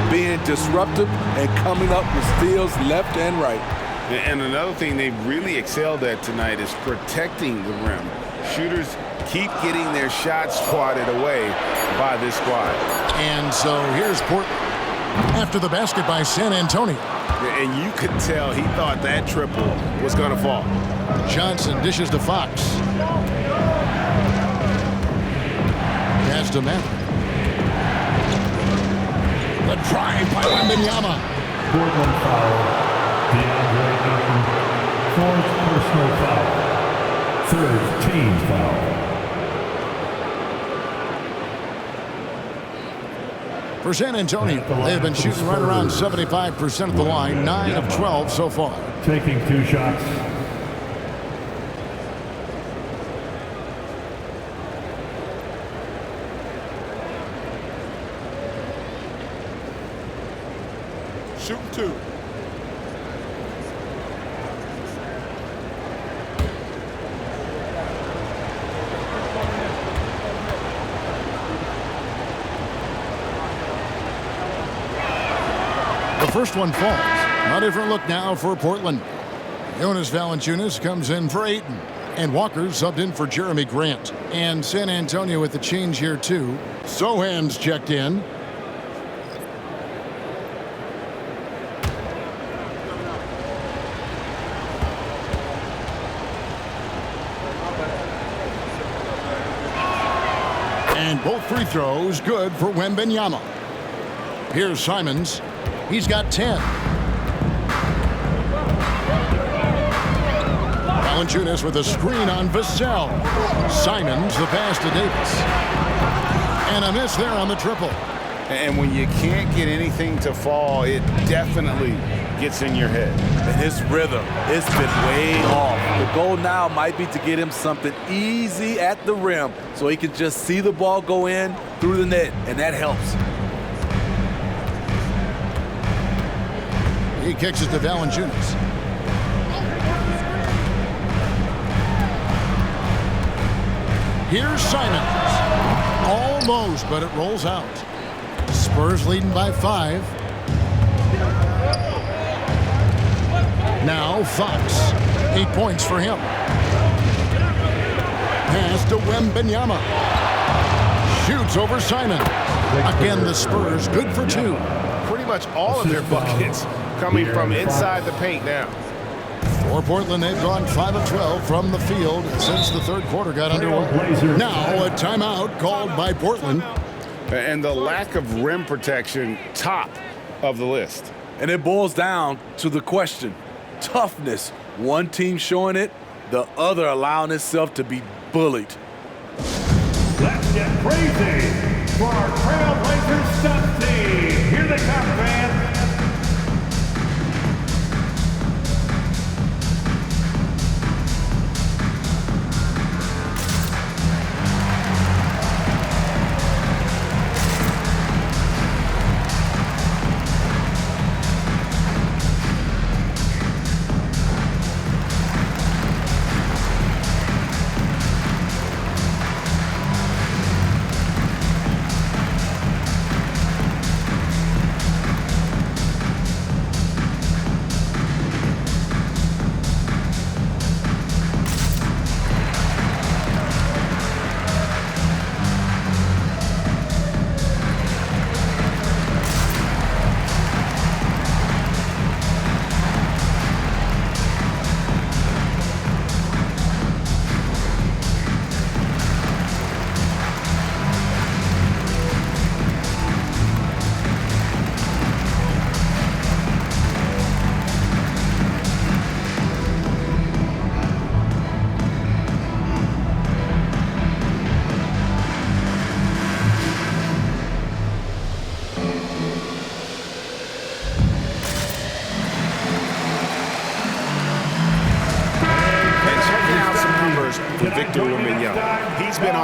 being disruptive and coming up with steals left and right. And another thing they've really excelled at tonight is protecting the rim. Shooters keep getting their shots swatted away by this squad. And so here's Portland after the basket by San Antonio. And you could tell he thought that triple was going to fall. Johnson dishes to Fox. Pass to Maverick. The drive by Wembanyama. Portland foul. DeAndre Ayton, fourth personal foul. Third team foul. For San Antonio, they have been shooting right around 75% of the line, 9 of 12 so far. Taking 2 shots. Shooting 2. The first one falls. A different look now for Portland. Jonas Valanciunas comes in for Ayton. And Walker subbed in for Jeremy Grant. And San Antonio with the change here too. Sohan's checked in. And both free throws good for Wembanyama. Here's Simons. He's got 10. Valanciunas with a screen on Vassell. Simons the pass to Davis. And a miss there on the triple. And when you can't get anything to fall, it definitely gets in your head. And his rhythm, it's been way off. The goal now might be to get him something easy at the rim so he can just see the ball go in through the net, and that helps. He kicks it to Valanciunas. Here's Simons. Almost, but it rolls out. Spurs leading by 5. Now Fox. 8 points for him. Pass to Wembanyama. Shoots over Simon. Again, the Spurs good for 2. Pretty much all of their buckets coming from inside the paint now. For Portland, they've gone 5 of 12 from the field since the third quarter got underway. Now a timeout called by Portland. And the lack of rim protection, top of the list. And it boils down to the question, toughness. One team showing it, the other allowing itself to be bullied. Let's get crazy for our TrailBlazers stunt team. Here they come, fans.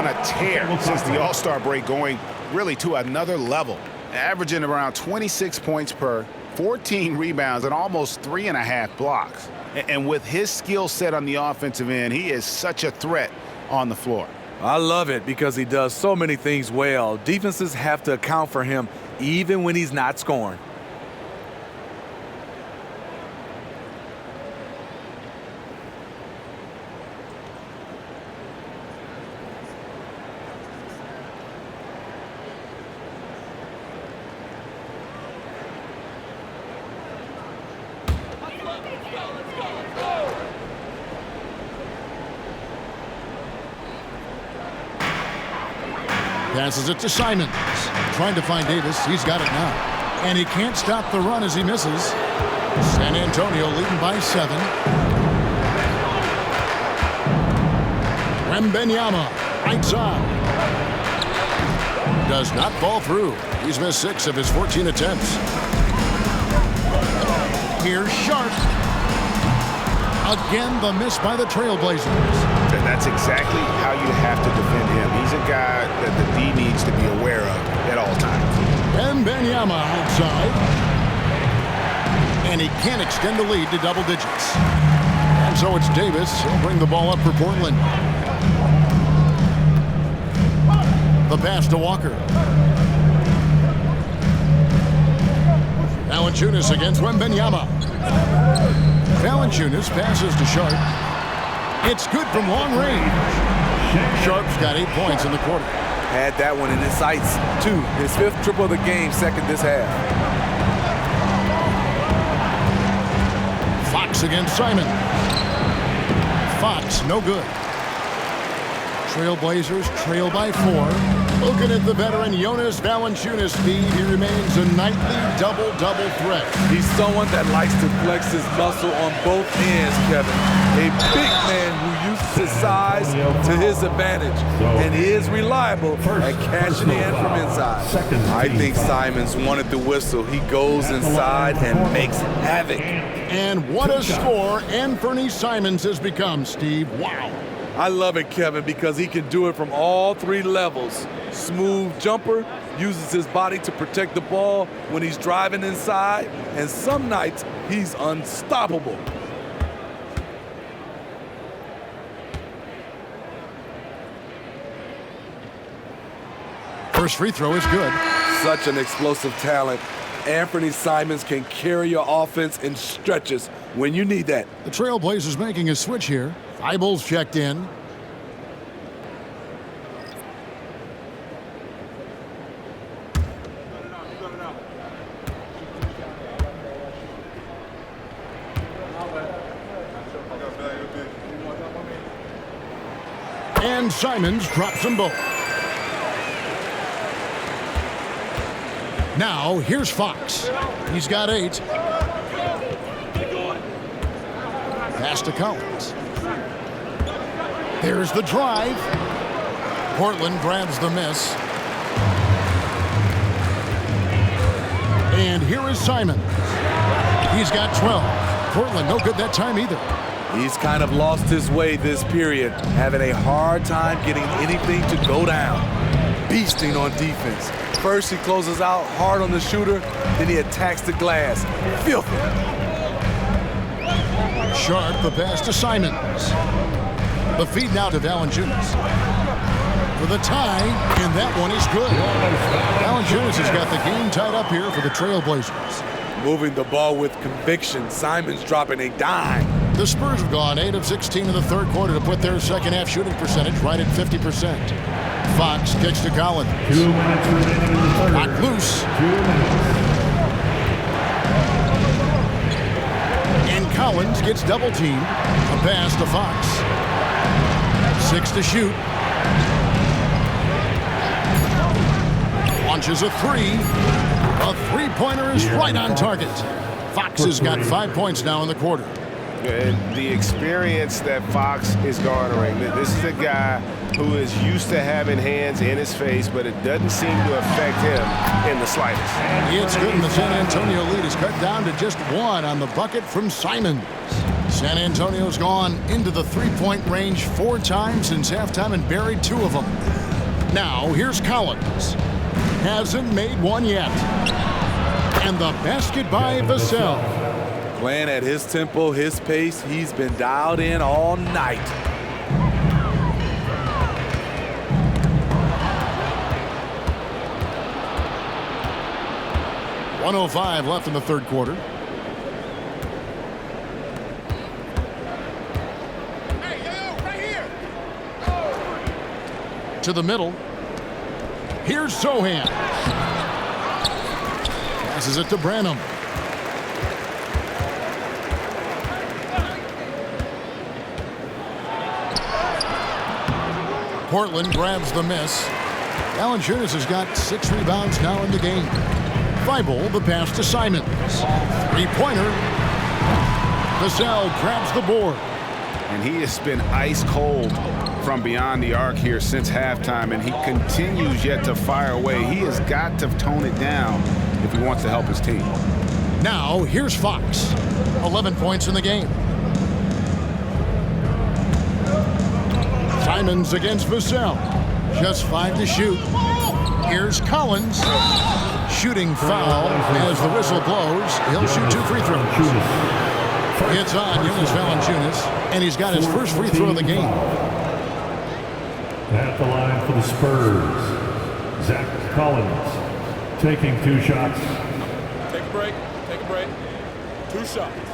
on a tear since the All-Star break, going really to another level, averaging around 26 points per, 14 rebounds, and almost 3.5 blocks. And with his skill set on the offensive end, he is such a threat on the floor. I love it because he does so many things well. Defenses have to account for him even when he's not scoring. Passes it to Simons. Trying to find Davis. He's got it now. And he can't stop the run as he misses. San Antonio leading by 7. Wembanyama, right side. Does not fall through. He's missed 6 of his 14 attempts. Here's Sharp. Again, the miss by the TrailBlazers. That's exactly how you have to defend him. He's a guy that the D needs to be aware of at all times. Wembanyama outside. And he can't extend the lead to double digits. And so it's Davis. He'll bring the ball up for Portland. The pass to Walker. Valanciunas against Wembanyama. Valanciunas passes to Sharp. It's good from long range. Sharp's got 8 points in the quarter. Had that one in his sights, too. His 5th triple of the game, 2nd this half. Fox against Simon. Fox, no good. TrailBlazers trail by 4. Looking at the veteran Jonas Valanciunas' speed, he remains a nightly double-double threat. He's someone that likes to flex his muscle on both ends, Kevin. A big man who uses his size to his advantage, and he is reliable at cashing in from inside. I think Simons wanted the whistle. He goes inside and makes havoc. And what a score Anthony Simons has become, Steve. Wow. I love it, Kevin, because he can do it from all 3 levels. Smooth jumper, uses his body to protect the ball when he's driving inside, and some nights he's unstoppable. First free throw is good. Such an explosive talent. Anthony Simons can carry your offense in stretches when you need that. The TrailBlazers making a switch here. Thibault's checked in. And Simons drops them both. Now, here's Fox. He's got 8. Pass to Collins. There's the drive. Portland grabs the miss. And here is Simon. He's got 12. Portland no good that time either. He's kind of lost his way this period, having a hard time getting anything to go down. Beasting on defense. First he closes out hard on the shooter, then he attacks the glass. Filthy. Sharp, the pass to Simons. The feed now to Valanciunas. For the tie, and that one is good. Valanciunas has got the game tied up here for the TrailBlazers. Moving the ball with conviction. Simons dropping a dime. The Spurs have gone 8 of 16 in the third quarter to put their second half shooting percentage right at 50%. Fox kicks to Collins. 2 minutes remaining in the third. Knocked loose. 2 minutes. And Collins gets double teamed. A pass to Fox. 6 to shoot. Launches a 3. A three-pointer is right on target. Fox has got 5 points now in the quarter. And the experience that Fox is garnering, this is a guy who is used to having hands in his face, but it doesn't seem to affect him in the slightest. It's good, and the San Antonio lead is cut down to just one on the bucket from Simons. San Antonio's gone into the three-point range 4 times since halftime and buried 2 of them. Now, here's Collins. Hasn't made one yet. And the basket by Vassell. Playing at his tempo, his pace. He's been dialed in all night. .105 left in the third quarter. To the middle. Here's Sohan. Passes it to Branham. Portland grabs the miss. Valanciunas has got 6 rebounds now in the game. Thibault, the pass to Simons. 3-pointer. Vassell grabs the board. And he has been ice cold from beyond the arc here since halftime, and he continues yet to fire away. He has got to tone it down if he wants to help his team. Now, here's Fox. 11 points in the game. Simons against Vassell. Just 5 to shoot. Here's Collins. Shooting foul as the whistle blows. He'll shoot 2 free throws. It's on Jonas Valanciunas, and he's got his first free throw of the game. At the line for the Spurs, Zach Collins taking 2 shots. Take a break. Take a break. 2 shots.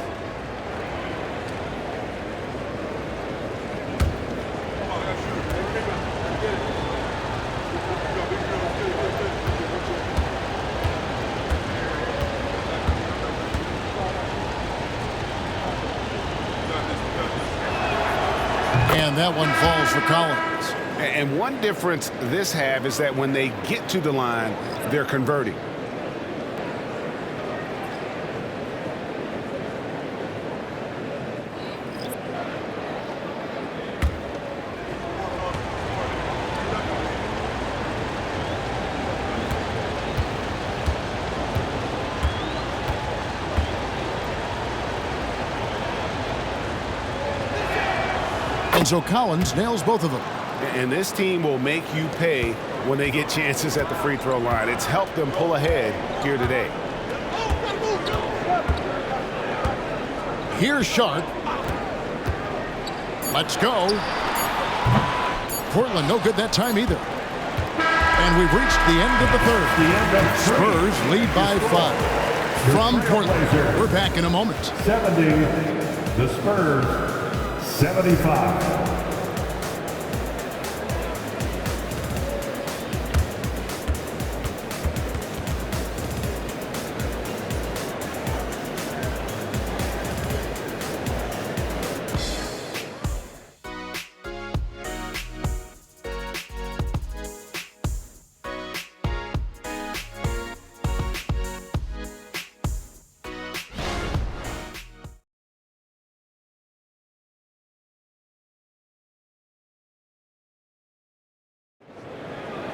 And that one falls for Collins. And one difference this have is that when they get to the line, they're converting. And so Collins nails both of them. And this team will make you pay when they get chances at the free throw line. It's helped them pull ahead here today. Here's Sharp. Let's go. Portland no good that time either. And we've reached the end of the third. Spurs lead by 5. From Portland, we're back in a moment. 70, the Spurs 75.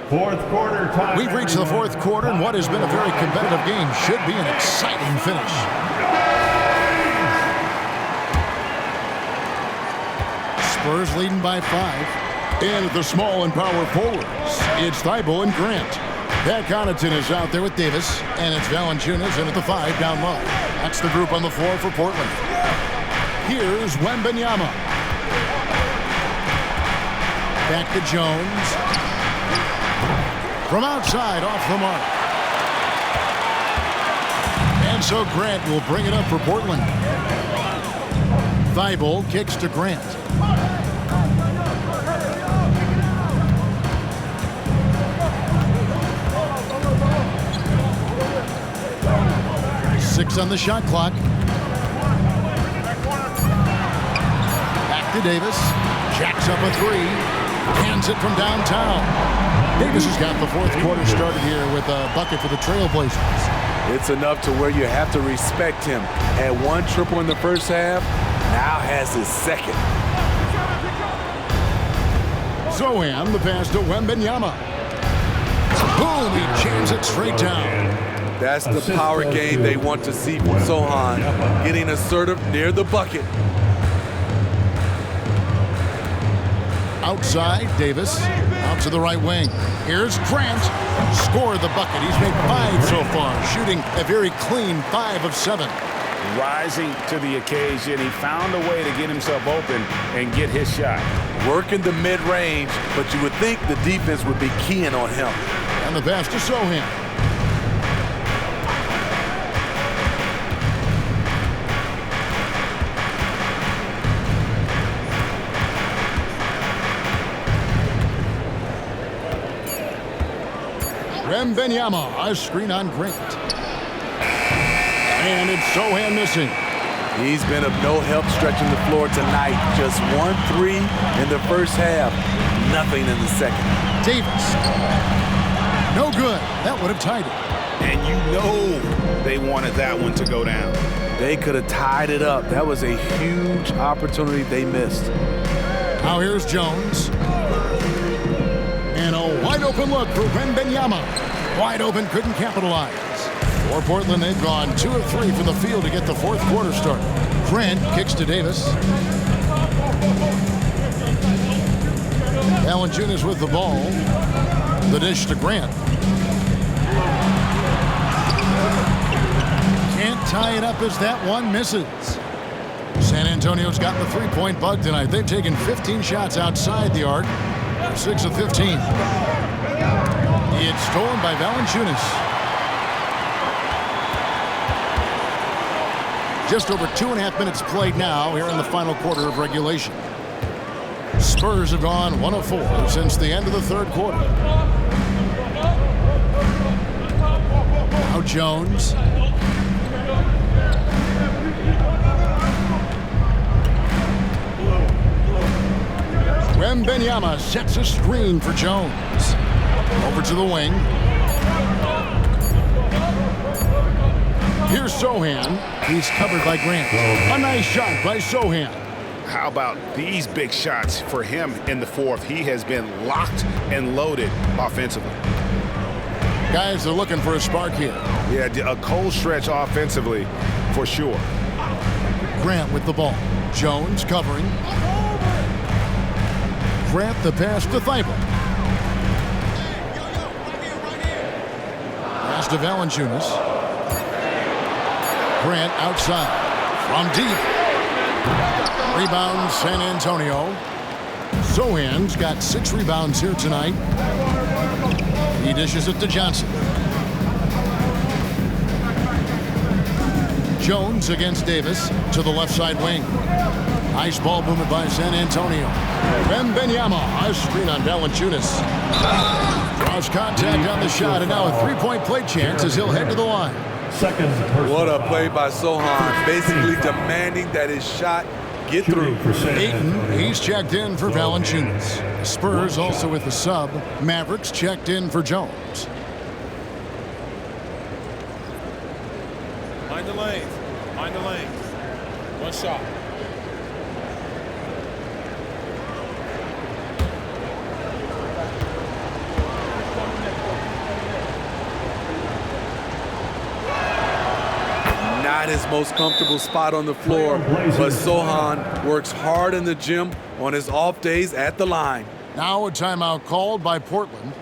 Fourth quarter time. We've reached the fourth quarter, and what has been a very competitive game should be an exciting finish. Spurs leading by 5. And at the small and power forwards, it's Thibault and Grant. Pat Connaughton is out there with Davis, and it's Valanciunas in at the 5 down low. That's the group on the floor for Portland. Here's Wembanyama. Back to Jones. From outside, off the mark. And so Grant will bring it up for Portland. Thibault kicks to Grant. Six on the shot clock. Back to Davis. Jacks up a 3. Hands it from downtown. Davis has got the fourth quarter started here with a bucket for the TrailBlazers. It's enough to where you have to respect him. Had 1 triple in the first half, now has his second. Zohan, the pass to Wembanyama. Boom, he jams it straight down. That's the power game they want to see from Zohan, getting assertive near the bucket. Outside, Davis, out to the right wing. Here's Grant, scored the bucket. He's made 5 so far, shooting a very clean 5 of 7. Rising to the occasion, he found a way to get himself open and get his shot. Working the mid-range, but you would think the defense would be keying on him. And the pass to Zohan. Wembanyama, a screen on Grant. And it's Zohan missing. He's been of no help stretching the floor tonight. Just 1-3 in the first half. Nothing in the second. Davis. No good. That would have tied it. And you know they wanted that one to go down. They could have tied it up. That was a huge opportunity they missed. Now here's Jones. And a wide open look for Wembanyama. Wide open, couldn't capitalize. For Portland, they've gone 2 of 3 from the field to get the fourth quarter started. Grant kicks to Davis. Valanciunas with the ball. The dish to Grant. Can't tie it up as that one misses. San Antonio's got the three-point bug tonight. They've taken 15 shots outside the arc. 6 of 15. It's stolen by Valanciunas. Just over 2.5 minutes played now here in the final quarter of regulation. Spurs have gone 1 of 4 since the end of the third quarter. Now Jones. Wembanyama sets a screen for Jones. Over to the wing. Here's Zohan. He's covered by Grant. A nice shot by Zohan. How about these big shots for him in the fourth? He has been locked and loaded offensively. Guys are looking for a spark here. Yeah, a cold stretch offensively for sure. Grant with the ball. Jones covering. Grant the pass to Thibault. Pass to Valanciunas. Grant outside. From deep. Rebound San Antonio. Zohan's got 6 rebounds here tonight. He dishes it to Johnson. Jones against Davis to the left side wing. Nice ball movement by San Antonio. Wembanyama, a screen on Valanciunas. Draws contact on the shot, and now a three-point play chance as he'll head to the line. What a play by Zohan, basically demanding that his shot get through. Ayton, he's checked in for Valanciunas. Spurs also with the sub. Mavericks checked in for Jones. Mind the lanes. Mind the lanes. One shot. Not his most comfortable spot on the floor, but Zohan works hard in the gym on his off days at the line. Now a timeout called by Portland.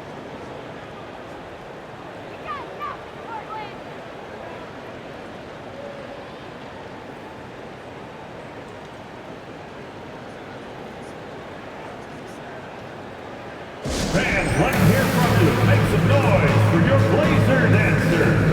Fans, let's hear from you. Make some noise for your Blazer dancer.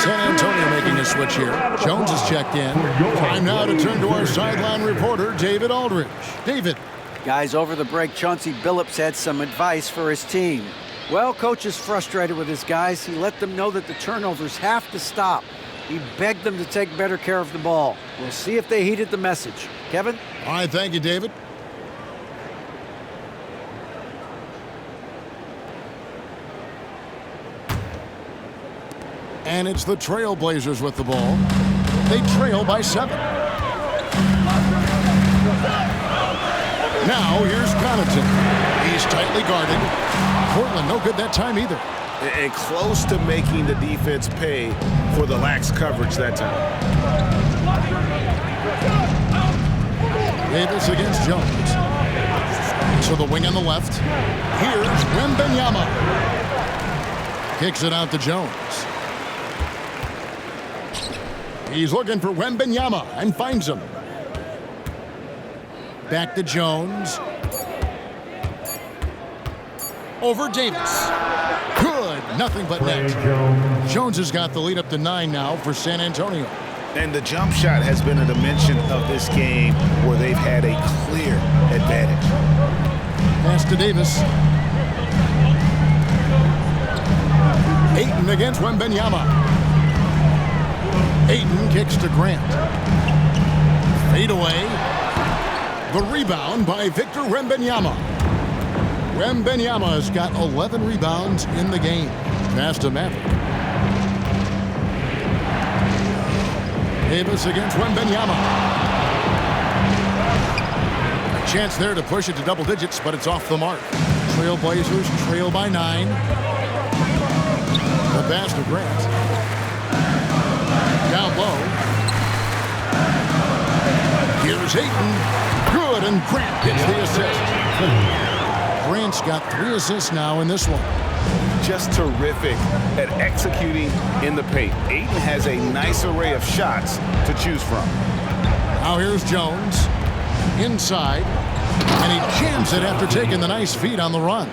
San Antonio making a switch here. Jones is checked in. Time now to turn to our sideline reporter, David Aldridge. David. Guys, over the break, Chauncey Billups had some advice for his team. Well, coach is frustrated with his guys. He let them know that the turnovers have to stop. He begged them to take better care of the ball. We'll see if they heeded the message. Kevin? All right, thank you, David. And it's the TrailBlazers with the ball. They trail by 7. Now here's Connaughton. He's tightly guarded. Portland no good that time either. And close to making the defense pay for the lax coverage that time. Davis against Jones. To the wing on the left. Here's Wembanyama. Kicks it out to Jones. He's looking for Wembanyama and finds him. Back to Jones. Over Davis. Good. Nothing but net. Jones has got the lead up to 9 now for San Antonio. And the jump shot has been a dimension of this game where they've had a clear advantage. Pass to Davis. Ayton against Wembanyama. Ayton kicks to Grant. Fade away. The rebound by Victor Wembanyama. Wembanyama has got 11 rebounds in the game. Pass to Maverick. Davis against Wembanyama. A chance there to push it to double digits, but it's off the mark. TrailBlazers trail by 9. The pass to Grant. Down low. Here's Ayton. Good, and Grant gets the assist. Grant's got 3 assists now in this one. Just terrific at executing in the paint. Ayton has a nice array of shots to choose from. Now here's Jones. Inside. And he jams it after taking the nice feed on the run.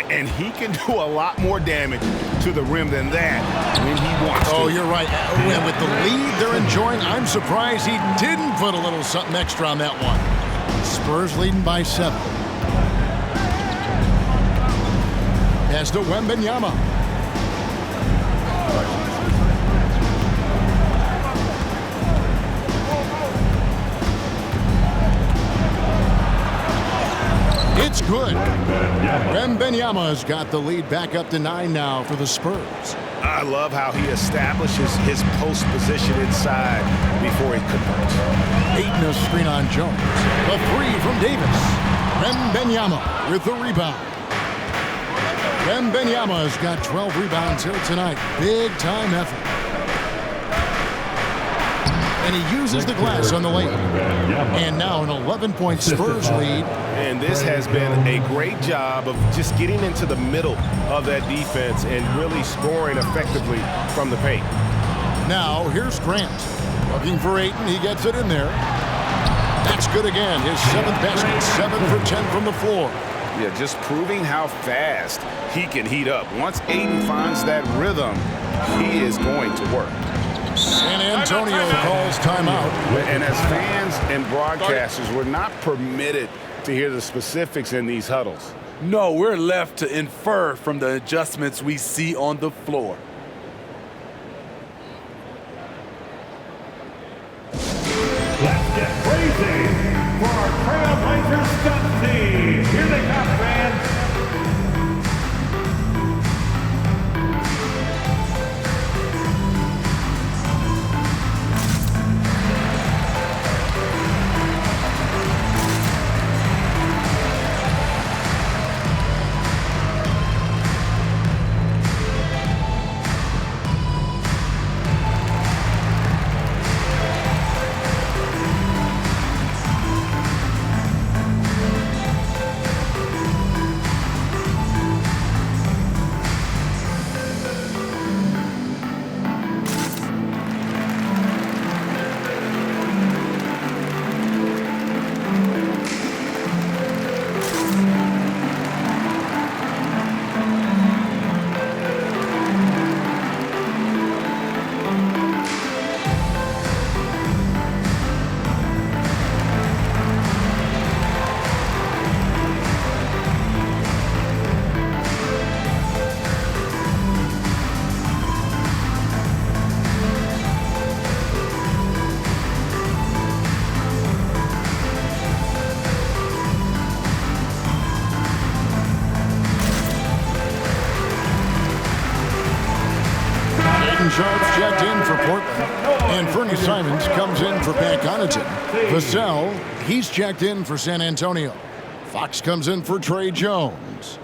And he can do a lot more damage to the rim than that when he wants to. Oh, you're right. And with the lead they're enjoying, I'm surprised he didn't put a little something extra on that one. Spurs leading by 7. Pass to Wembanyama. It's good. Wembanyama's got the lead back up to 9 now for the Spurs. I love how he establishes his post position inside before he converts. Ayton a screen on Jones. The 3 from Davis. Wembanyama with the rebound. Wembanyama's got 12 rebounds here tonight. Big time effort. And he uses the glass on the layup. And now an 11-point Spurs lead. And this has been a great job of just getting into the middle of that defense and really scoring effectively from the paint. Now here's Grant. Looking for Ayton. He gets it in there. That's good again. His 7th basket. 7 for 10 from the floor. Yeah, just proving how fast he can heat up. Once Ayton finds that rhythm, he is going to work. San Antonio calls timeout. And as fans and broadcasters, we're not permitted to hear the specifics in these huddles. No, we're left to infer from the adjustments we see on the floor. Let's get crazy for our TrailBlazers stunt team. Here they come, fans. Clayton Sharp checked in for Portland. And Fernie Simons comes in for Pat Connaughton. Vassell, he's checked in for San Antonio. Fox comes in for Trey Jones.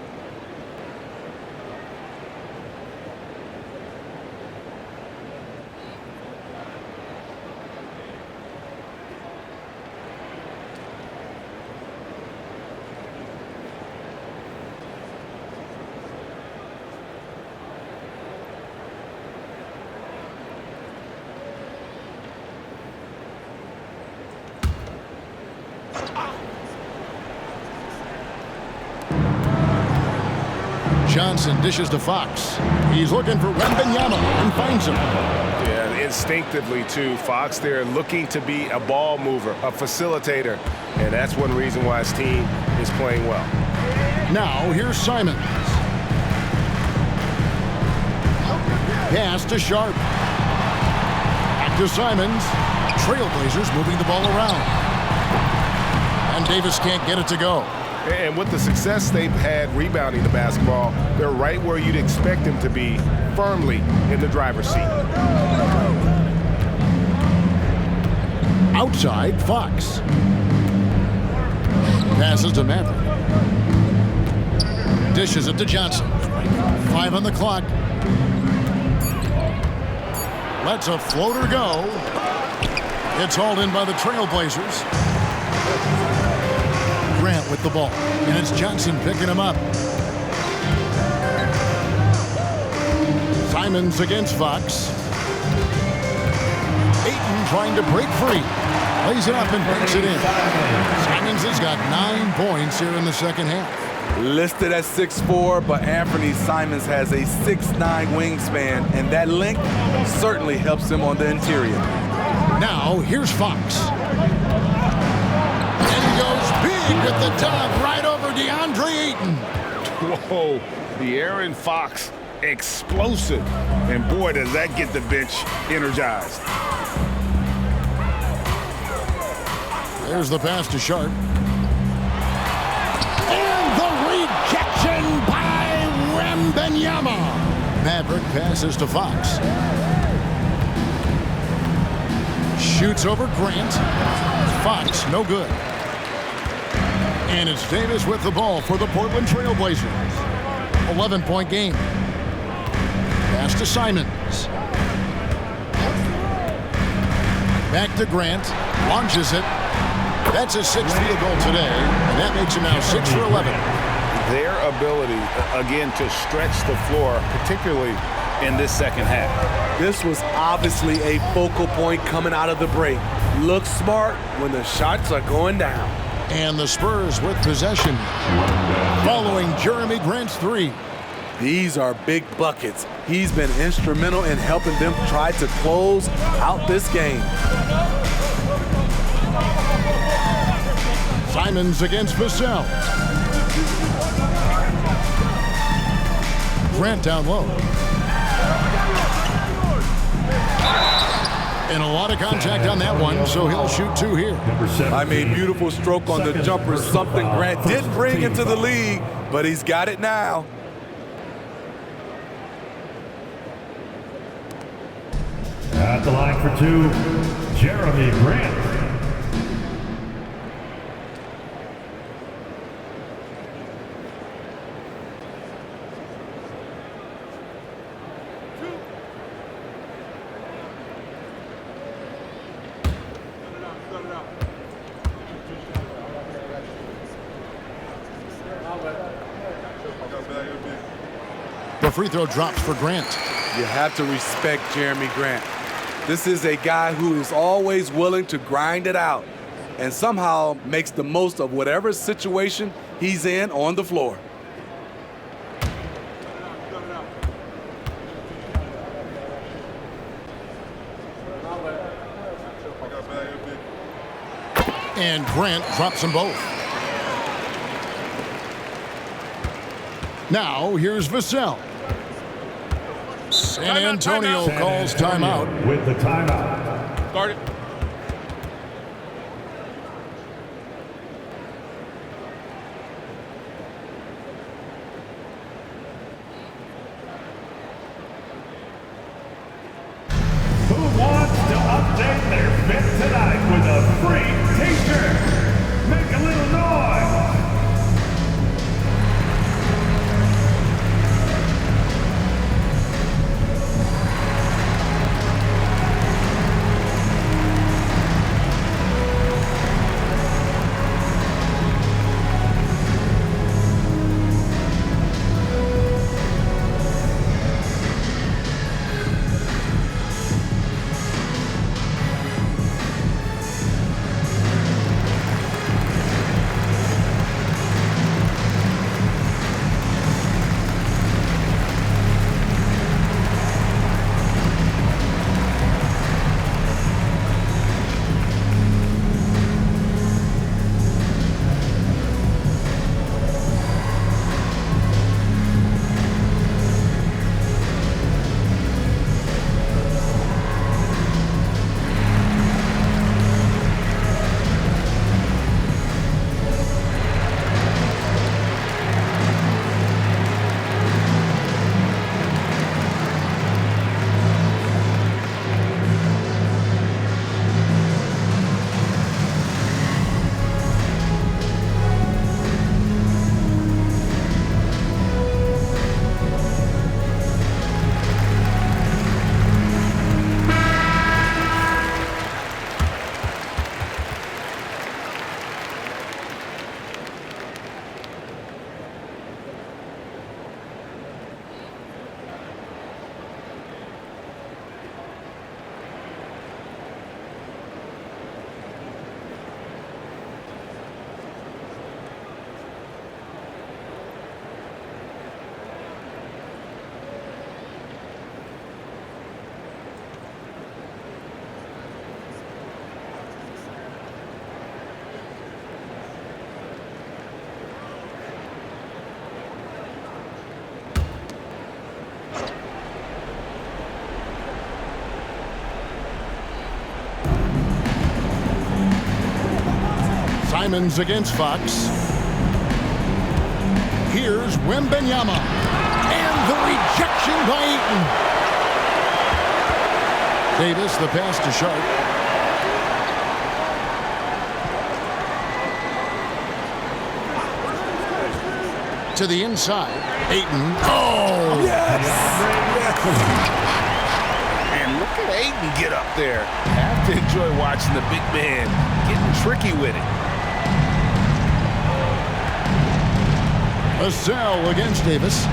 Johnson dishes to Fox. He's looking for Wembanyama and finds him. Yeah, instinctively, too. Fox there looking to be a ball mover, a facilitator. And that's one reason why his team is playing well. Now, here's Simons. Pass to Sharp. Back to Simons. Trailblazers moving the ball around. And Davis can't get it to go. And with the success they've had rebounding the basketball, they're right where you'd expect them to be, firmly in the driver's seat. Outside, Fox. Passes to Maverick. Dishes it to Johnson. 5 on the clock. Lets a floater go. It's hauled in by the Trailblazers. Grant with the ball, and it's Johnson picking him up. Simons against Fox. Ayton trying to break free. Lays it up and breaks it in. Simons has got 9 points here in the second half. Listed at 6'4", but Anthony Simons has a 6'9" wingspan, and that length certainly helps him on the interior. Now, here's Fox. And he goes big with the dunk right over DeAndre Ayton. Whoa, the Aaron Fox, explosive. And boy, does that get the bench energized. There's the pass to Sharp. And the rejection by Wembanyama. Maverick passes to Fox. Shoots over Grant. Fox, no good. And it's Davis with the ball for the Portland Trailblazers. 11-point game. Pass to Simons. Back to Grant. Launches it. That's his 6th field goal today, and that makes him now 6 for 11. Their ability, again, to stretch the floor, particularly in this second half. This was obviously a focal point coming out of the break. Look smart when the shots are going down. And the Spurs with possession following Jeremy Grant's 3. These are big buckets. He's been instrumental in helping them try to close out this game. Simons against Vassell. Grant down low. And a lot of contact on that one, so he'll shoot 2 here. I mean, beautiful stroke on the jumper, something Grant didn't bring into the league, but he's got it now. At the line for 2, Jeremy Grant. The free throw drops for Grant. You have to respect Jeremy Grant. This is a guy who is always willing to grind it out and somehow makes the most of whatever situation he's in on the floor. And Grant drops them both. Now, here's Vassell. San Antonio calls timeout. With the timeout. Start it. Diamonds against Fox. Here's Wembanyama. And the rejection by Eaton. Davis, the pass to Sharp. To the inside. Ayton. Oh! Yes! And look at Ayton get up there. Have to enjoy watching the big man getting tricky with it. A cell against Davis.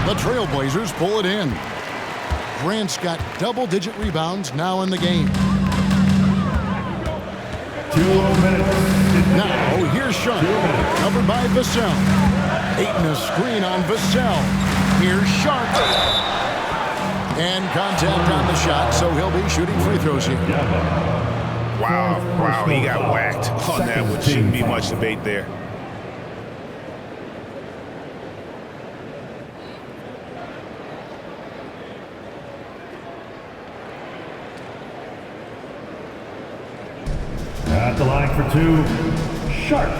The TrailBlazers pull it in. Grant's got double-digit rebounds now in the game. 2 minutes. Now, here's Sharp, covered by Vassell. Ayton a screen on Vassell. Here's Sharp. And contact on the shot, so he'll be shooting free throws here. Wow, he got whacked on that, which shouldn't be much debate there. At the line for 2, Sharp.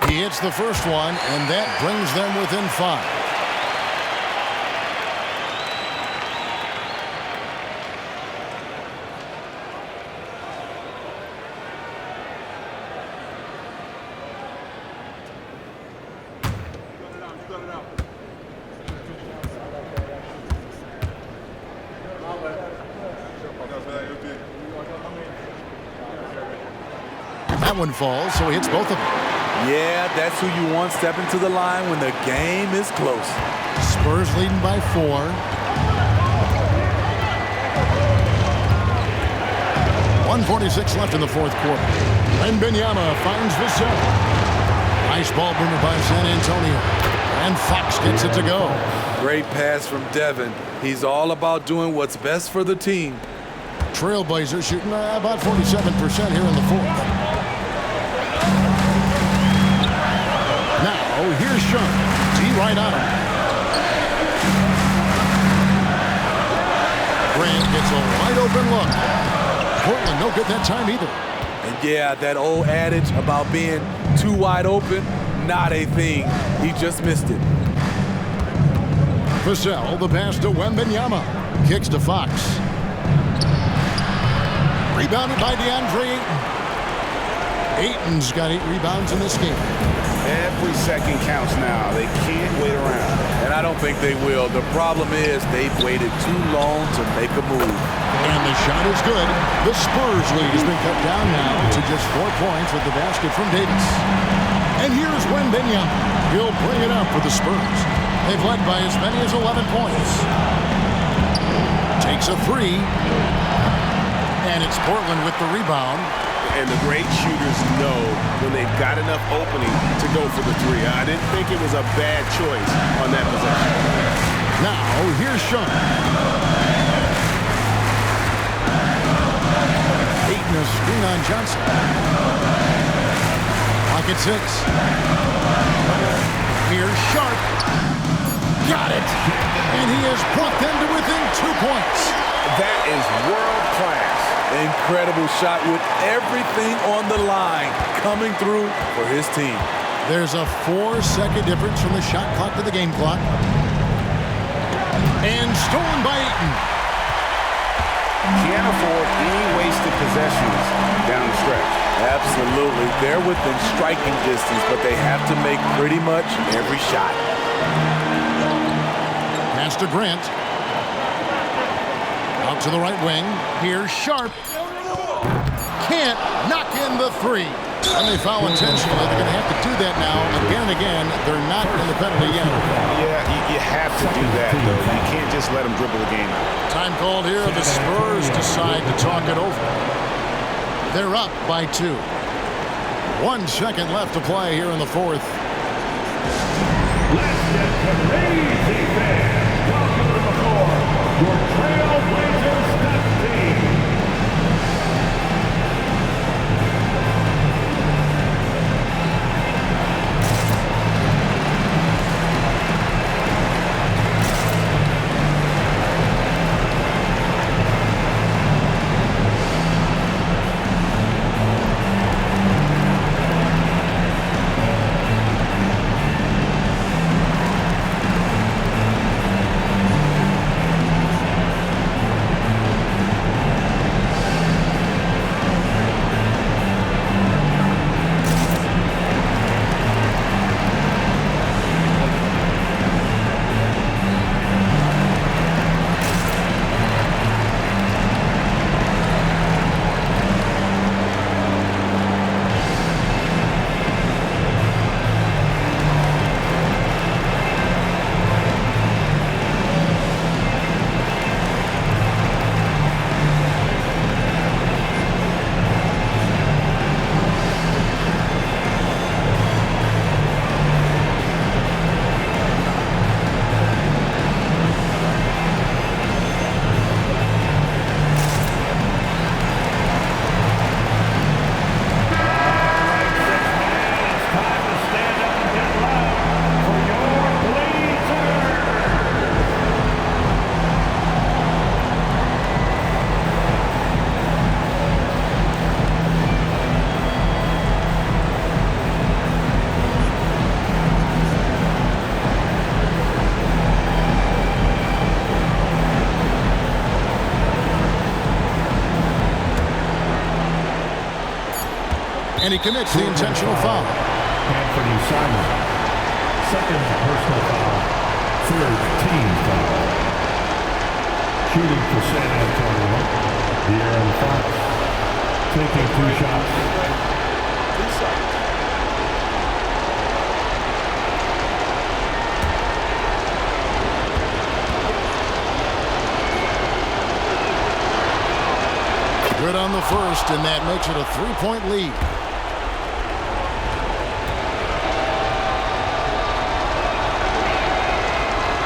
He hits the first one, and that brings them within 5. That one falls, so he hits both of them. Yeah, that's who you want stepping to the line when the game is close. Spurs leading by 4. .146 left in the fourth quarter. Wembanyama finds Vassell. Nice ball movement by San Antonio. And Fox gets it to go. Great pass from Devin. He's all about doing what's best for the team. TrailBlazers shooting about 47% here in the fourth. Now, here's Sharp. D right on him. Grant gets a wide open look. Portland no good that time either. And yeah, that old adage about being too wide open, not a thing. He just missed it. Vassell, the pass to Wembanyama. Kicks to Fox. Rebounded by DeAndre Ayton. Ayton's got 8 rebounds in this game. Every second counts now. They can't wait around. And I don't think they will. The problem is they've waited too long to make a move. And the shot is good. The Spurs lead has been cut down now to just 4 points with the basket from Davis. And here's Wembanyama. He'll bring it up for the Spurs. They've led by as many as 11 points. Takes a 3. And it's Portland with the rebound. And the great shooters know when they've got enough opening to go for the 3. I didn't think it was a bad choice on that possession. Now, here's Sharp. Ayton a screen on Johnson. Pocket 6. Here's Sharp. Got it. And he has brought them to within 2 points. That is world class. Incredible shot with everything on the line coming through for his team. There's a 4-second difference from the shot clock to the game clock. And stolen by Ayton. Can't afford any wasted possessions down the stretch. Absolutely. They're within striking distance, but they have to make pretty much every shot. Pass to Grant. Out to the right wing. Here's Sharp. Can't knock in the 3. And they foul intentionally. They're going to have to do that now again and again. They're not in the penalty yet. Yeah, you have to do that, though. You can't just let them dribble the game out. Time called here. The Spurs decide to talk it over. They're up by 2. 1 second left to play here in the fourth. Let's get crazy, fans. Welcome to the floor, your TrailBlazers stunt team. And he commits the intentional foul. Anthony Simon. Second personal foul. Third team foul. Shooting for San Antonio. De'Aaron Fox. Taking 2 shots. Good on the first, and that makes it a 3-point lead.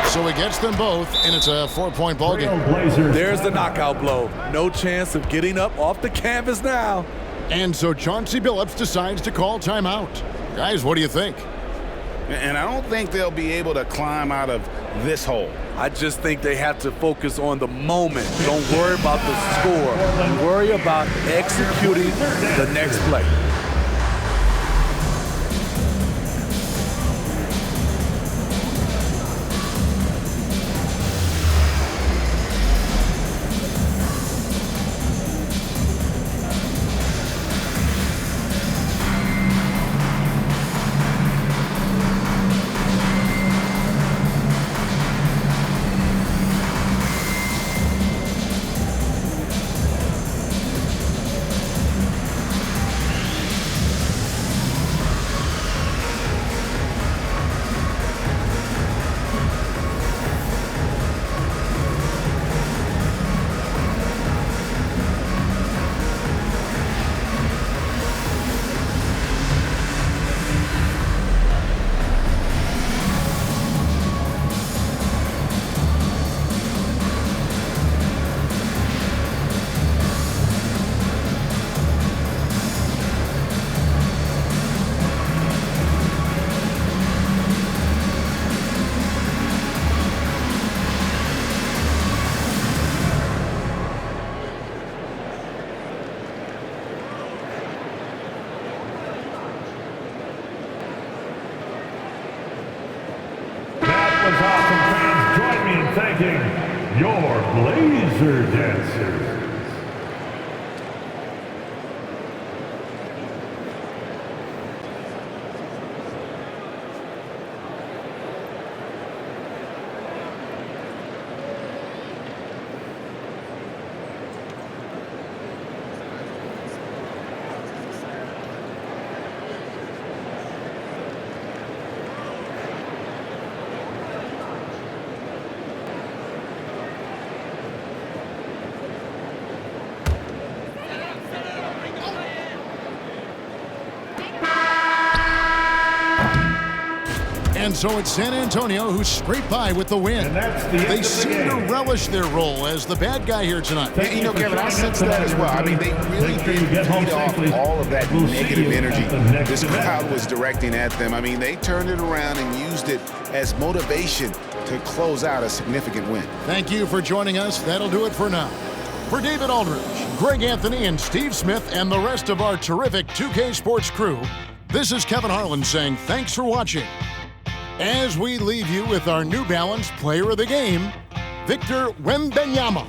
So he gets them both, and it's a 4-point ballgame. There's the knockout blow. No chance of getting up off the canvas now. And so Chauncey Billups decides to call timeout. Guys, what do you think? And I don't think they'll be able to climb out of this hole. I just think they have to focus on the moment. Don't worry about the score. Worry about executing the next play. Was awesome, fans. Join me in thanking your Blazer dancers. And so it's San Antonio who scraped by with the win. And that's the end They of the seem to game. relish their role as the bad guy here tonight. Thank You know, for Kevin, I joining sense us that as tonight, well. I mean, they everybody. really Make sure you did get home feed off safely. all of that We'll see negative you energy at the next this event. crowd was directing at them. I mean, they turned it around and used it as motivation to close out a significant win. Thank you for joining us. That'll do it for now. For David Aldridge, Greg Anthony, and Steve Smith, and the rest of our terrific 2K Sports crew, this is Kevin Harlan saying thanks for watching. As we leave you with our New Balance Player of the Game, Victor Wembanyama.